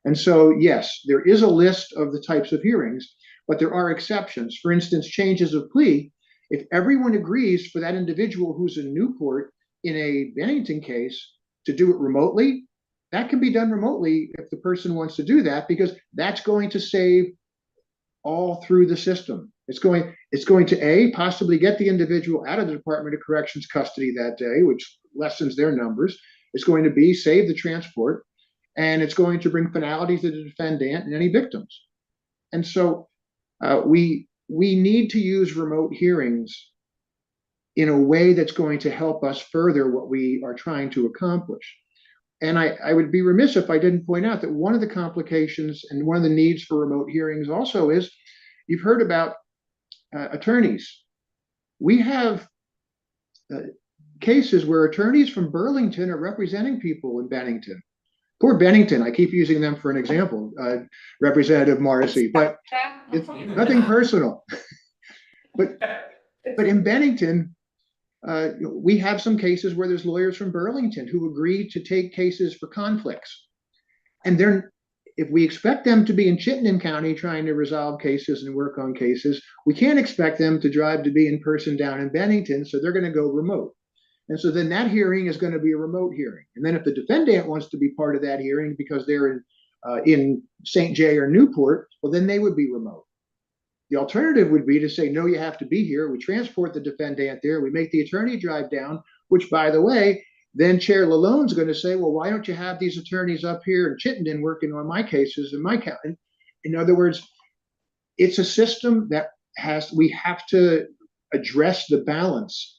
And so, yes, there is a list of the types of hearings, but there are exceptions. For instance, changes of plea. If everyone agrees for that individual who's in Newport in a Bennington case to do it remotely, that can be done remotely if the person wants to do that, because that's going to save all through the system. It's going to possibly get the individual out of the Department of Corrections custody that day, which lessens their numbers. It's going to save the transport, and it's going to bring finality to the defendant and any victims. And so we need to use remote hearings in a way that's going to help us further what we are trying to accomplish. And I would be remiss if I didn't point out that one of the complications and one of the needs for remote hearings also is, you've heard about attorneys. We have cases where attorneys from Burlington are representing people in Bennington. Poor Bennington, I keep using them for an example, Representative Morrissey, but it's nothing personal. But in Bennington, we have some cases where there's lawyers from Burlington who agree to take cases for conflicts. And if we expect them to be in Chittenden County trying to resolve cases and work on cases, we can't expect them to drive to be in person down in Bennington, so they're going to go remote. And so then that hearing is going to be a remote hearing. And then if the defendant wants to be part of that hearing because they're in St. Jay or Newport, well, then they would be remote. The alternative would be to say, no, you have to be here. We transport the defendant there. We make the attorney drive down, which, by the way, then Chair Lalonde's going to say, well, why don't you have these attorneys up here in Chittenden working on my cases in my county? In other words, it's a system that we have to address the balance.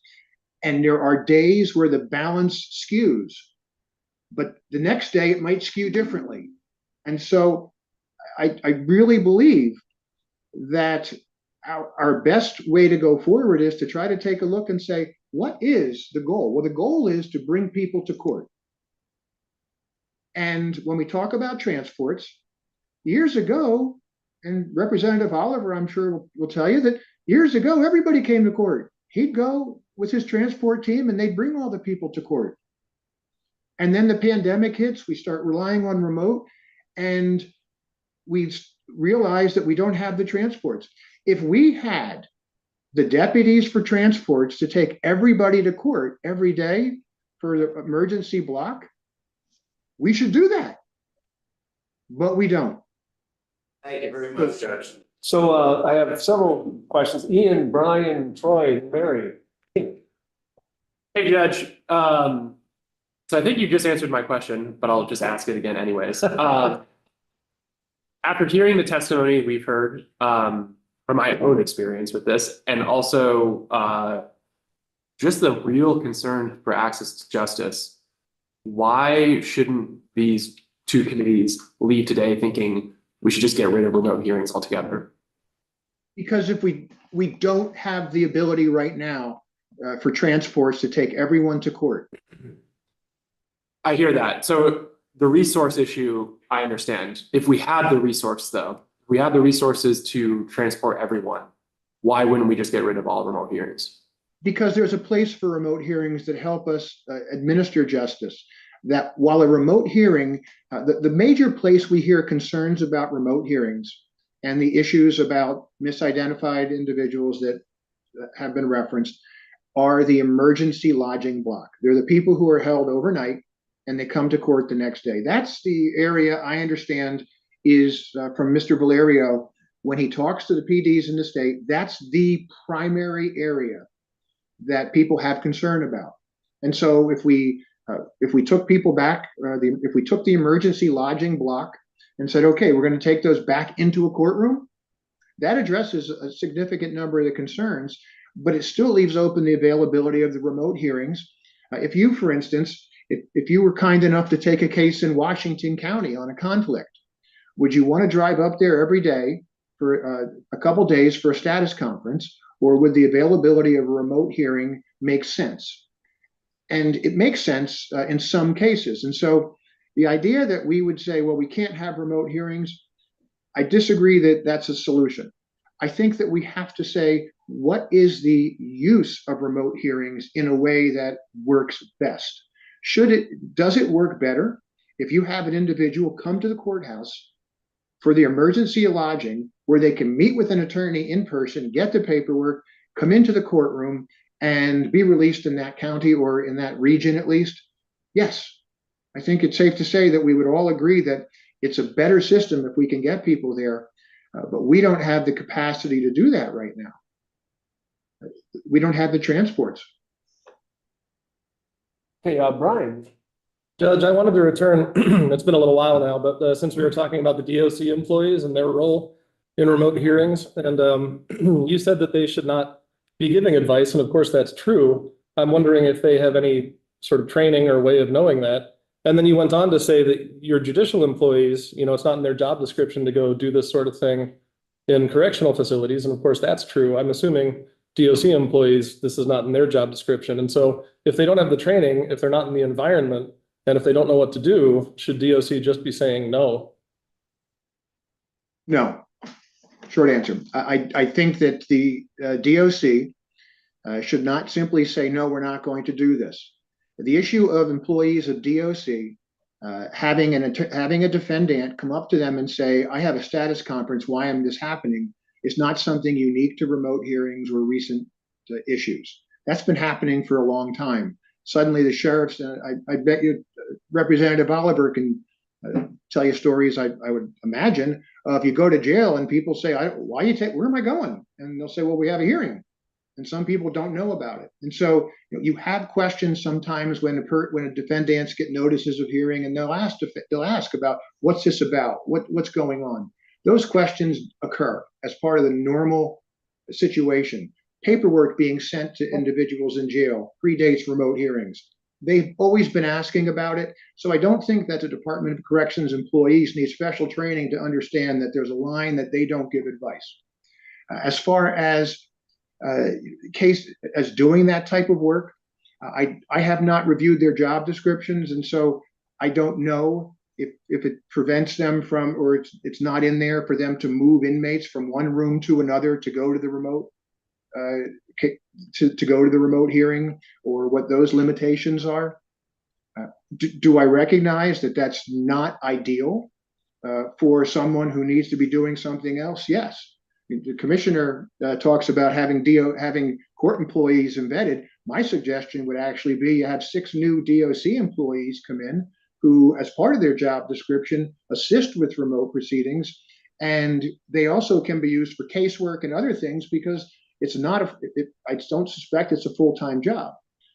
And there are days where the balance skews, but the next day it might skew differently. And so I really believe that our best way to go forward is to try to take a look and say, what is the goal? Well, the goal is to bring people to court. And when we talk about transports, years ago, and Representative Oliver, I'm sure, will tell you that years ago, everybody came to court. He'd go with his transport team and they'd bring all the people to court. And then the pandemic hits, we start relying on remote, and we've realized that we don't have the transports. If we had the deputies for transports to take everybody to court every day for the emergency block, we should do that. But we don't. Thank you very much, Judge. So I have several questions. Ian, Brian, Troy, Mary. Hey, Judge. So I think you just answered my question, but I'll just ask it again anyways. After hearing the testimony we've heard from my own experience with this, and also just the real concern for access to justice, why shouldn't these two committees leave today thinking we should just get rid of remote hearings altogether? Because if we don't have the ability right now for transports to take everyone to court. I hear that. So the resource issue, I understand. If we had the resource though, if we had the resources to transport everyone, why wouldn't we just get rid of all remote hearings? Because there's a place for remote hearings that help us administer justice. That while a remote hearing, the major place we hear concerns about remote hearings and the issues about misidentified individuals that have been referenced are the emergency lodging block. They're the people who are held overnight and they come to court the next day. That's the area I understand is from Mr. Valerio, when he talks to the PDs in the state, that's the primary area that people have concern about. And so if we took people back, if we took the emergency lodging block and said, okay, we're going to take those back into a courtroom, that addresses a significant number of the concerns, but it still leaves open the availability of the remote hearings. If you, for instance, if you were kind enough to take a case in Washington County on a conflict, would you want to drive up there every day for a couple days for a status conference, or would the availability of a remote hearing make sense? And it makes sense in some cases. And so the idea that we would say, well, we can't have remote hearings, I disagree that that's a solution. I think that we have to say, what is the use of remote hearings in a way that works best? Does it work better if you have an individual come to the courthouse for the emergency lodging where they can meet with an attorney in person, get the paperwork, come into the courtroom, and be released in that county or in that region at least? Yes, I think it's safe to say that we would all agree that it's a better system if we can get people there, but we don't have the capacity to do that right now. We don't have the transports. Hey, Brian. Judge, I wanted to return, it's been a little while now, but since we were talking about the DOC employees and their role in remote hearings, and you said that they should not be giving advice, and of course that's true. I'm wondering if they have any sort of training or way of knowing that. And then you went on to say that your judicial employees, it's not in their job description to go do this sort of thing in correctional facilities, and of course that's true. I'm assuming DOC employees, this is not in their job description. And so if they don't have the training, if they're not in the environment, and if they don't know what to do, should DOC just be saying no? No, short answer. I think that the DOC should not simply say, no, we're not going to do this. The issue of employees of DOC having a defendant come up to them and say, I have a status conference, why am this happening, is not something unique to remote hearings or recent issues. That's been happening for a long time. Suddenly the sheriffs, I bet you Representative Oliver can tell you stories, I would imagine, if you go to jail and people say, why you take, where am I going? And they'll say, well, we have a hearing. And some people don't know about it. And so you have questions sometimes when defendants get notices of hearing, and they'll ask about what's this about, what's going on. Those questions occur as part of the normal situation. Paperwork being sent to individuals in jail predates remote hearings. They've always been asking about it. So I don't think that the Department of Corrections employees need special training to understand that there's a line that they don't give advice. As far as doing that type of work, I have not reviewed their job descriptions, and so I don't know if it prevents them from, or it's not in there for them to move inmates from one room to another to go to the remote to go to the remote hearing, or what those limitations are. Do I recognize that that's not ideal for someone who needs to be doing something else? Yes. The commissioner talks about having court employees embedded. My suggestion would actually be you have 6 new DOC employees come in who, as part of their job description, assist with remote proceedings, and they also can be used for casework and other things, because it's not I don't suspect it's a full-time job.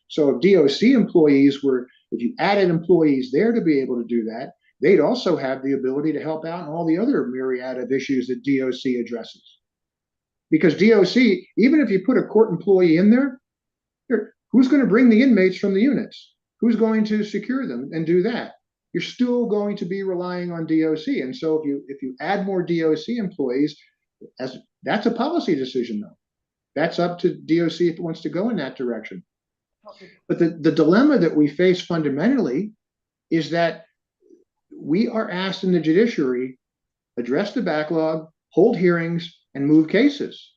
So if DOC employees if you added employees there to be able to do that, they'd also have the ability to help out in all the other myriad of issues that DOC addresses. Because DOC, even if you put a court employee in there, who's going to bring the inmates from the units? who's going to secure them and do that? You're still going to be relying on DOC. And so if you add more DOC employees, that's a policy decision though. That's up to DOC if it wants to go in that direction. But the dilemma that we face fundamentally is that we are asked in the judiciary, address the backlog, hold hearings, and move cases.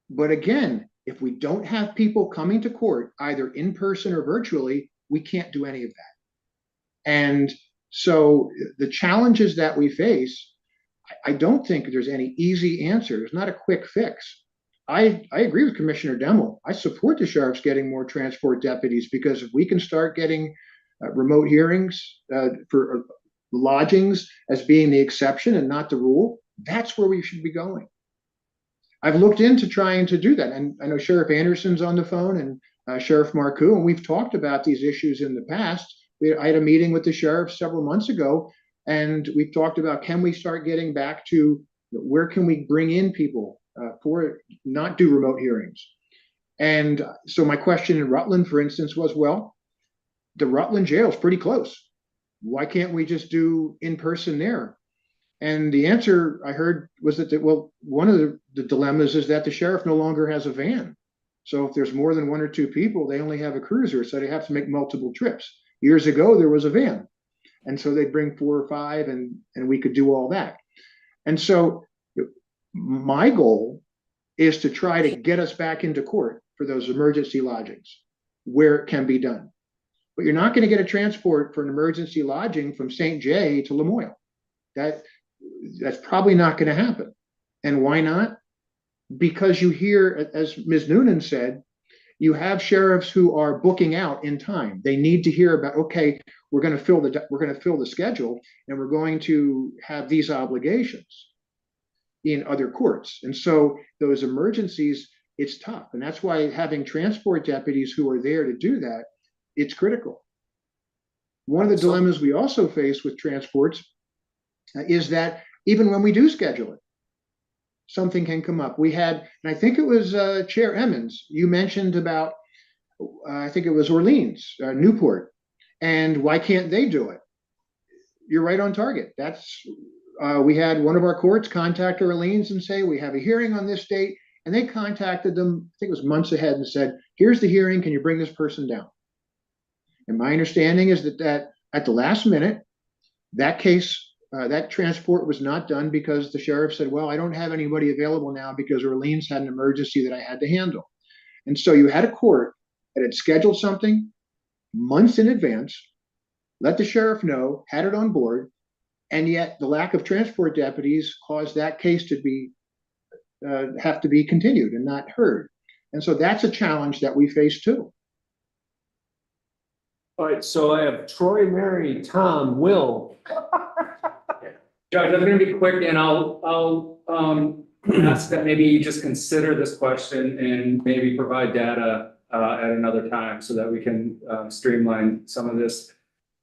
But again, if we don't have people coming to court, either in person or virtually, we can't do any of that. And so the challenges that we face, I don't think there's any easy answer. There's not a quick fix. I agree with Commissioner Demmel. I support the sheriffs getting more transport deputies, because if we can start getting remote hearings for lodgings as being the exception and not the rule, that's where we should be going. I've looked into trying to do that. And I know Sheriff Anderson's on the phone and Sheriff Marcoux, and we've talked about these issues in the past. I had a meeting with the sheriff several months ago, and we've talked about, can we start getting back to where can we bring in people for not do remote hearings? And so my question in Rutland, for instance, was, well, the Rutland jail is pretty close. Why can't we just do in person there? And the answer I heard was that, well, one of the dilemmas is that the sheriff no longer has a van. So if there's more than one or two people, they only have a cruiser, so they have to make multiple trips. Years ago, there was a van. And so they'd bring 4 or 5 and we could do all that. And so my goal is to try to get us back into court for those emergency lodgings where it can be done. But you're not going to get a transport for an emergency lodging from St. J to Lamoille. That's probably not going to happen. And why not? Because you hear, as Ms. Noonan said, you have sheriffs who are booking out in time. They need to hear about, okay, we're going to fill the schedule, and we're going to have these obligations in other courts. And so those emergencies, it's tough. And that's why having transport deputies who are there to do that, it's critical. One of the dilemmas we also face with transports is that even when we do schedule it, something can come up. We had, and I think it was Chair Emmons, you mentioned about, I think it was Orleans, Newport, and why can't they do it? You're right on target. That's, we had one of our courts contact Orleans and say, we have a hearing on this date, and they contacted them, I think it was months ahead, and said, here's the hearing, can you bring this person down? And my understanding is that at the last minute, that case, that transport was not done because the sheriff said, well, I don't have anybody available now because Orleans had an emergency that I had to handle. And so you had a court that had scheduled something months in advance, let the sheriff know, had it on board, and yet the lack of transport deputies caused that case to be have to be continued and not heard. And so that's a challenge that we face too. All right, so I have Troy, Mary, Tom, Will. Judge, I'm gonna be quick, and I'll ask that maybe you just consider this question and maybe provide data at another time so that we can streamline some of this.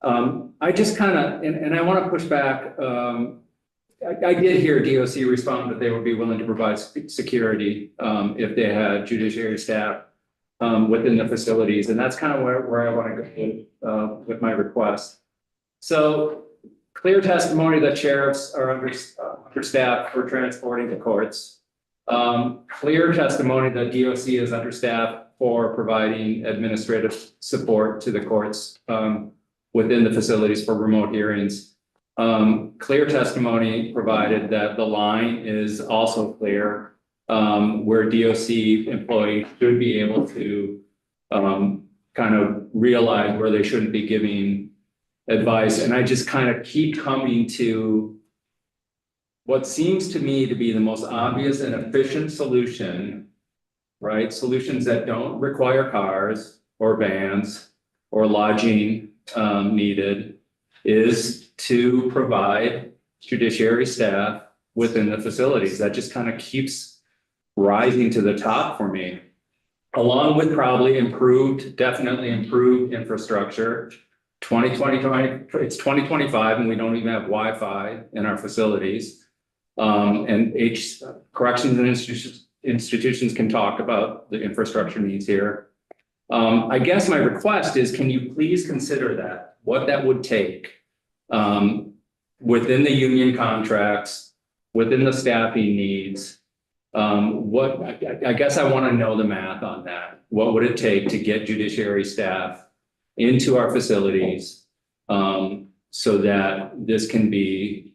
I just kind of, and I want to push back. I did hear DOC respond that they would be willing to provide security if they had judiciary staff within the facilities, and that's kind of where I want to go with my request. So clear testimony that sheriffs are understaffed for transporting to courts. Clear testimony that DOC is understaffed for providing administrative support to the courts within the facilities for remote hearings. Clear testimony provided that the line is also clear where DOC employees should be able to kind of realize where they shouldn't be giving advice. And I just kind of keep coming to what seems to me to be the most obvious and efficient solution, right? Solutions that don't require cars or vans or lodging needed is to provide judiciary staff within the facilities. That just kind of keeps rising to the top for me, along with probably definitely improved infrastructure. it's 2025 and we don't even have Wi-Fi in our facilities. And corrections and institutions can talk about the infrastructure needs here. I guess my request is, can you please consider that, what that would take? Within the union contracts, within the staffing needs. I guess I want to know the math on that. What would it take to get judiciary staff into our facilities? So that this can be,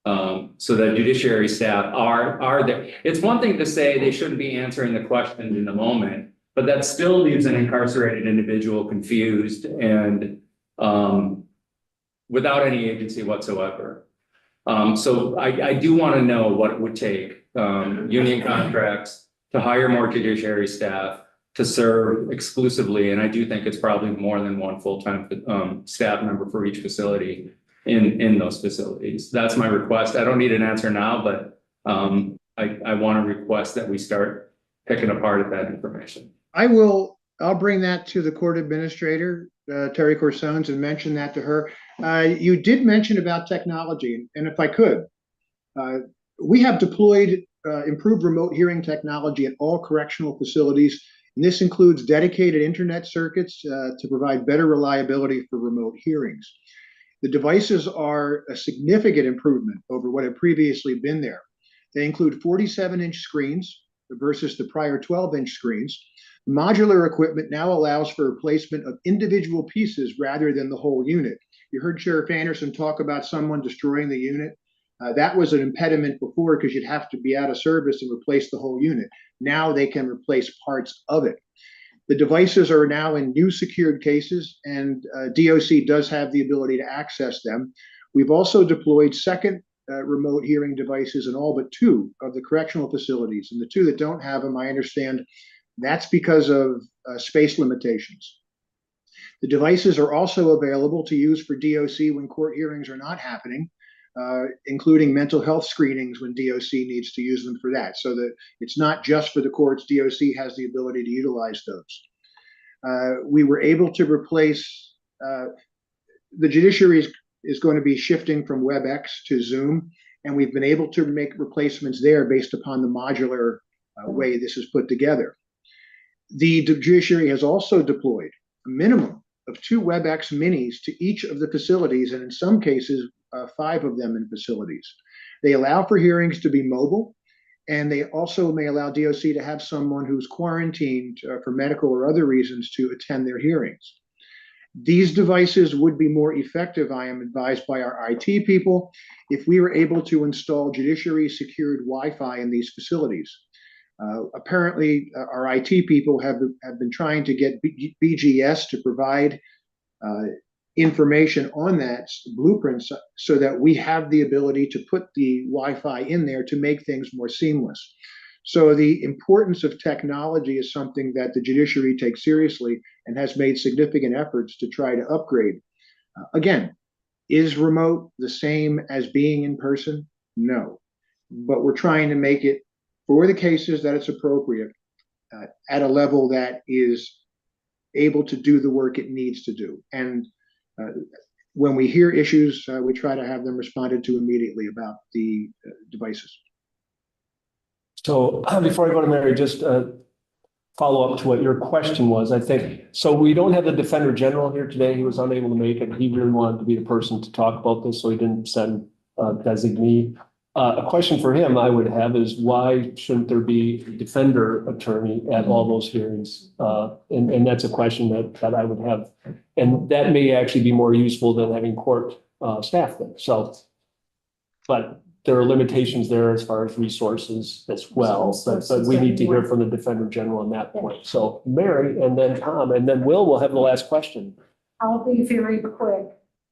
so that judiciary staff are there. It's one thing to say they shouldn't be answering the questions in the moment, but that still leaves an incarcerated individual confused and without any agency whatsoever. So I do want to know what it would take, union contracts to hire more judiciary staff to serve exclusively, and I do think it's probably more than one full-time staff member for each facility in those facilities. That's my request. I don't need an answer now, but I want to request that we start picking apart at that information. I'll bring that to the court administrator, Terry Corsones, and mention that to her. You did mention about technology, and if I could, we have deployed improved remote hearing technology at all correctional facilities, and this includes dedicated internet circuits to provide better reliability for remote hearings. The devices are a significant improvement over what had previously been there. They include 47-inch screens versus the prior 12-inch screens. Modular equipment now allows for replacement of individual pieces rather than the whole unit. You heard Sheriff Anderson talk about someone destroying the unit. That was an impediment before because you'd have to be out of service and replace the whole unit. Now they can replace parts of it. The devices are now in new secured cases, and DOC does have the ability to access them. We've also deployed second remote hearing devices in all but 2 of the correctional facilities. And the 2 that don't have them, I understand that's because of space limitations. The devices are also available to use for DOC when court hearings are not happening, including mental health screenings when DOC needs to use them for that. So that it's not just for the courts, DOC has the ability to utilize those. We were able to replace, the judiciary is going to be shifting from WebEx to Zoom, and we've been able to make replacements there based upon the modular way this is put together. The judiciary has also deployed a minimum of 2 WebEx minis to each of the facilities, and in some cases, 5 of them in facilities. They allow for hearings to be mobile, and they also may allow DOC to have someone who's quarantined for medical or other reasons to attend their hearings. These devices would be more effective, I am advised by our IT people, if we were able to install judiciary secured Wi-Fi in these facilities. Apparently, our IT people have been trying to get BGS to provide information on that blueprints so that we have the ability to put the Wi-Fi in there to make things more seamless. So the importance of technology is something that the judiciary takes seriously and has made significant efforts to try to upgrade. Again, is remote the same as being in person? No, but we're trying to make it, for the cases that it's appropriate, at a level that is able to do the work it needs to do. And when we hear issues, we try to have them responded to immediately about the devices. So before I go to Mary, just follow up to what your question was, I think. So we don't have the Defender General here today. He was unable to make it. He really wanted to be the person to talk about this, so he didn't send a designee. A question for him I would have is, why shouldn't there be a defender attorney at all those hearings? And that's a question that I would have. And that may actually be more useful than having court staff there. So, but there are limitations there as far as resources as well. But we need to hear from the Defender General on that point. So Mary, and then Tom, and then Will have the last question. I'll be very quick.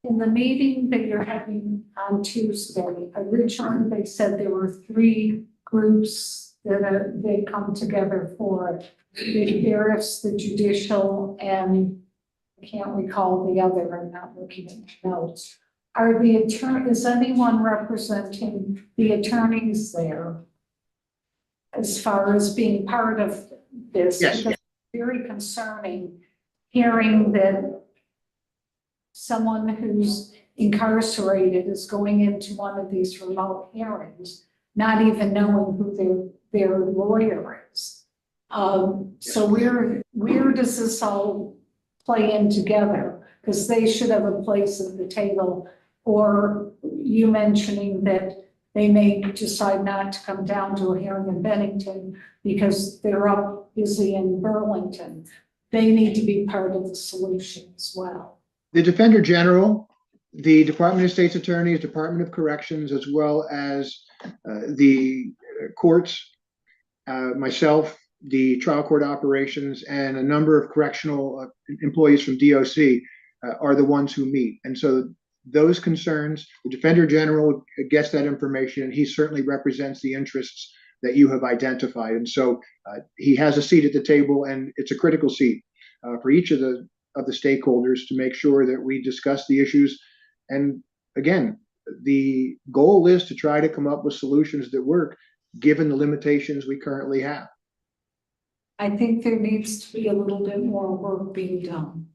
In the meeting that you're having on Tuesday, originally they said there were 3 groups that they come together for. The sheriffs, the judicial, and I can't recall the other, I'm not looking at the notes. Are the is anyone representing the attorneys there as far as being part of this? Yes. Because it's very concerning hearing that someone who's incarcerated is going into one of these remote hearings, not even knowing who their lawyer is. So where does this all play in together? Because they should have a place at the table. Or you mentioning that they may decide not to come down to a hearing in Bennington because they're up busy in Burlington. They need to be part of the solution as well. The Defender General, the Department of State's Attorneys, Department of Corrections, as well as the courts, myself, the trial court operations, and a number of correctional employees from DOC are the ones who meet. And so those concerns, the Defender General gets that information, and he certainly represents the interests that you have identified. And so he has a seat at the table, and it's a critical seat for each of the stakeholders to make sure that we discuss the issues. And again, the goal is to try to come up with solutions that work given the limitations we currently have. I think there needs to be a little bit more work being done.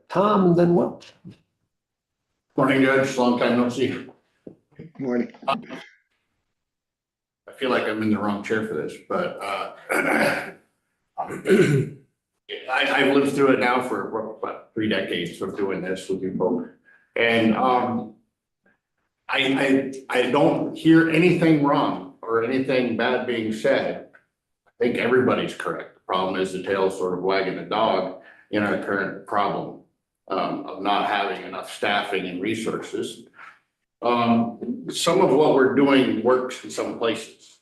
Tom, and then Will. Morning, Judge, long time no see. Morning. I feel like I'm in the wrong chair for this, but I've lived through it now for about 3 decades of doing this with you folks. And I don't hear anything wrong or anything bad being said. I think everybody's correct. The problem is the tail's sort of wagging the dog in our current problem of not having enough staffing and resources. Some of what we're doing works in some places.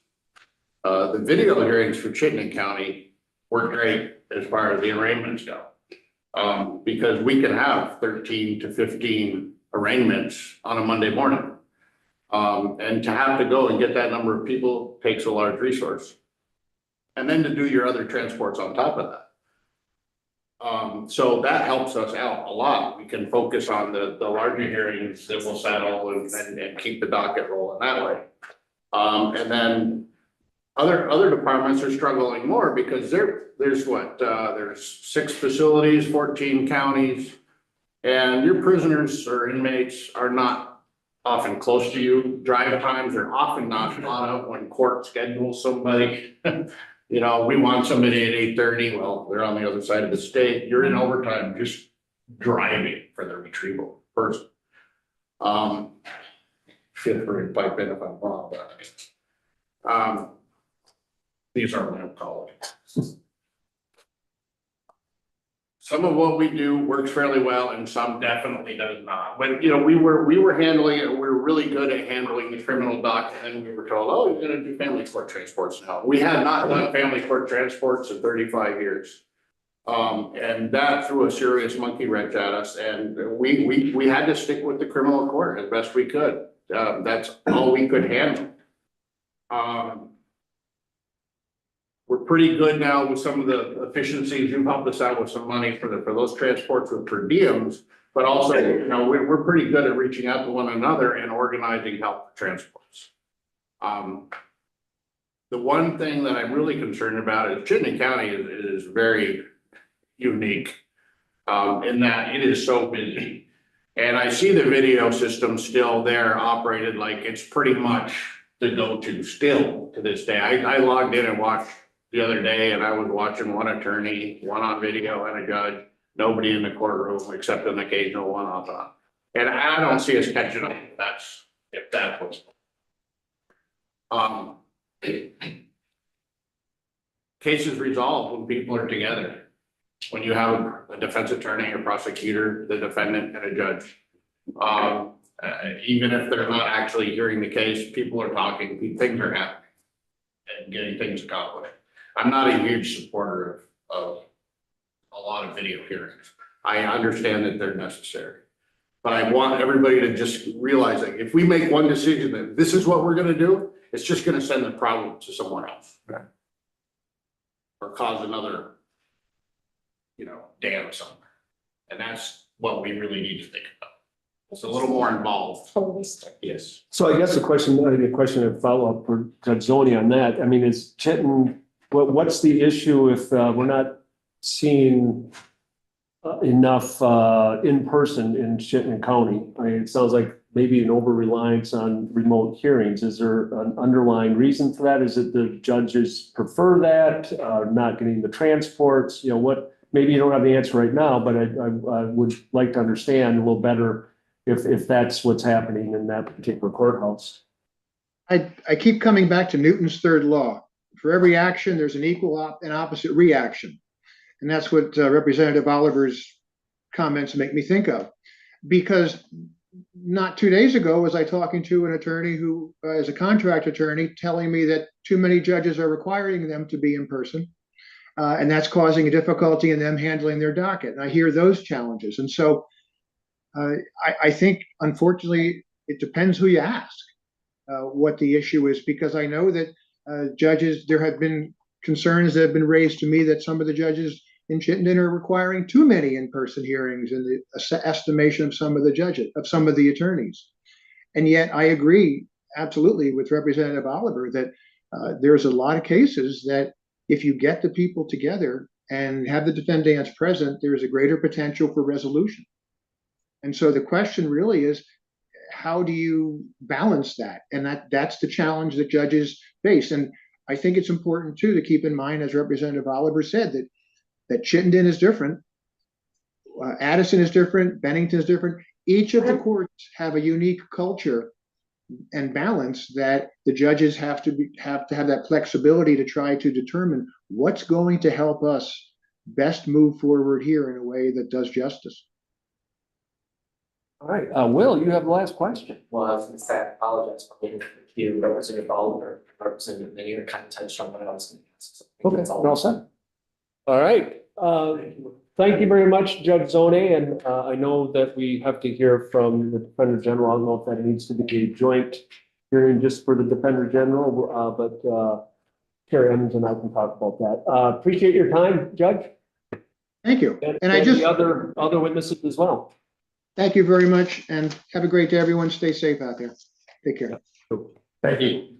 The video hearings for Chittenden County work great as far as the arraignments go. Because we can have 13 to 15 arraignments on a Monday morning. And to have to go and get that number of people takes a large resource. And then to do your other transports on top of that. So that helps us out a lot. We can focus on the larger hearings that will settle and keep the docket rolling that way. And then other departments are struggling more because there's 6 facilities, 14 counties, and your prisoners or inmates are not often close to you. Drive times are often not on up when court schedules somebody. You know, we want somebody at 8:30. Well, they're on the other side of the state. You're in overtime just driving for the retrieval person. Feel free to pipe in if I'm wrong, but these are my colleagues. Some of what we do works fairly well and some definitely does not. When, you know, we were handling it, we were really good at handling the criminal docket, and we were told, oh, you're gonna do family court transports now. We had not done family court transports in 35 years. And that threw a serious monkey wrench at us, and we had to stick with the criminal court as best we could. That's all we could handle. We're pretty good now with some of the efficiencies. You've helped us out with some money for those transports with per diems, but also, you know, we're pretty good at reaching out to one another and organizing help for transports. The one thing that I'm really concerned about is Chittenden County is very unique in that it is so busy. And I see the video system still there operated like it's pretty much the go-to still to this day. I logged in and watched the other day, and I was watching one attorney, one on video, and a judge, nobody in the courtroom except an occasional one off on. And I don't see us catching up if that's what's. Cases resolved when people are together. When you have a defense attorney, a prosecutor, the defendant, and a judge. Even if they're not actually hearing the case, people are talking, things are happening and getting things accomplished. I'm not a huge supporter of a lot of video hearings. I understand that they're necessary. But I want everybody to just realize that if we make one decision that this is what we're gonna do, it's just gonna send the problem to somewhere else. Right. Or cause another, you know, dam somewhere. And that's what we really need to think about. It's a little more involved. Holistic. Yes. So I guess the question of follow-up for Judge Zoney on that, I mean, is Chittenden, what's the issue if we're not seeing enough in person in Chittenden County? I mean, it sounds like maybe an over reliance on remote hearings. Is there an underlying reason for that? Is it the judges prefer that, not getting the transports? You know, what, maybe you don't have the answer right now, but I would like to understand a little better if that's what's happening in that particular courthouse. I keep coming back to Newton's third law. For every action, there's an equal and opposite reaction. And that's what Representative Oliver's comments make me think of. Because not 2 days ago was I talking to an attorney who is a contract attorney telling me that too many judges are requiring them to be in person. And that's causing a difficulty in them handling their docket. And I hear those challenges. And so I think, unfortunately, it depends who you ask what the issue is, because I know that judges, there have been concerns that have been raised to me that some of the judges in Chittenden are requiring too many in-person hearings in the estimation of some of the judges, of some of the attorneys. And yet I agree absolutely with Representative Oliver that there's a lot of cases that if you get the people together and have the defendants present, there's a greater potential for resolution. And so the question really is, how do you balance that? And that's the challenge that judges face. And I think it's important too to keep in mind, as Representative Oliver said, that Chittenden is different, Addison is different, Bennington is different. Each of the courts have a unique culture and balance that the judges have to have that flexibility to try to determine what's going to help us best move forward here in a way that does justice. All right, Will, you have the last question. Well, I was gonna say, I apologize for being you, Representative Oliver, Representative Linear kind of touched on what I was gonna ask. So I think Okay, that's all. we're all set. All right, thank you very much, Judge Zone, and I know that we have to hear from the Defender General. I don't know if that needs to be a joint hearing just for the Defender General, but Terry Emmons and I can talk about that. Appreciate your time, Judge. Thank you. And I just, the other witnesses as well. thank you very much and have a great day, everyone. Stay safe out there. Take care. Thank you.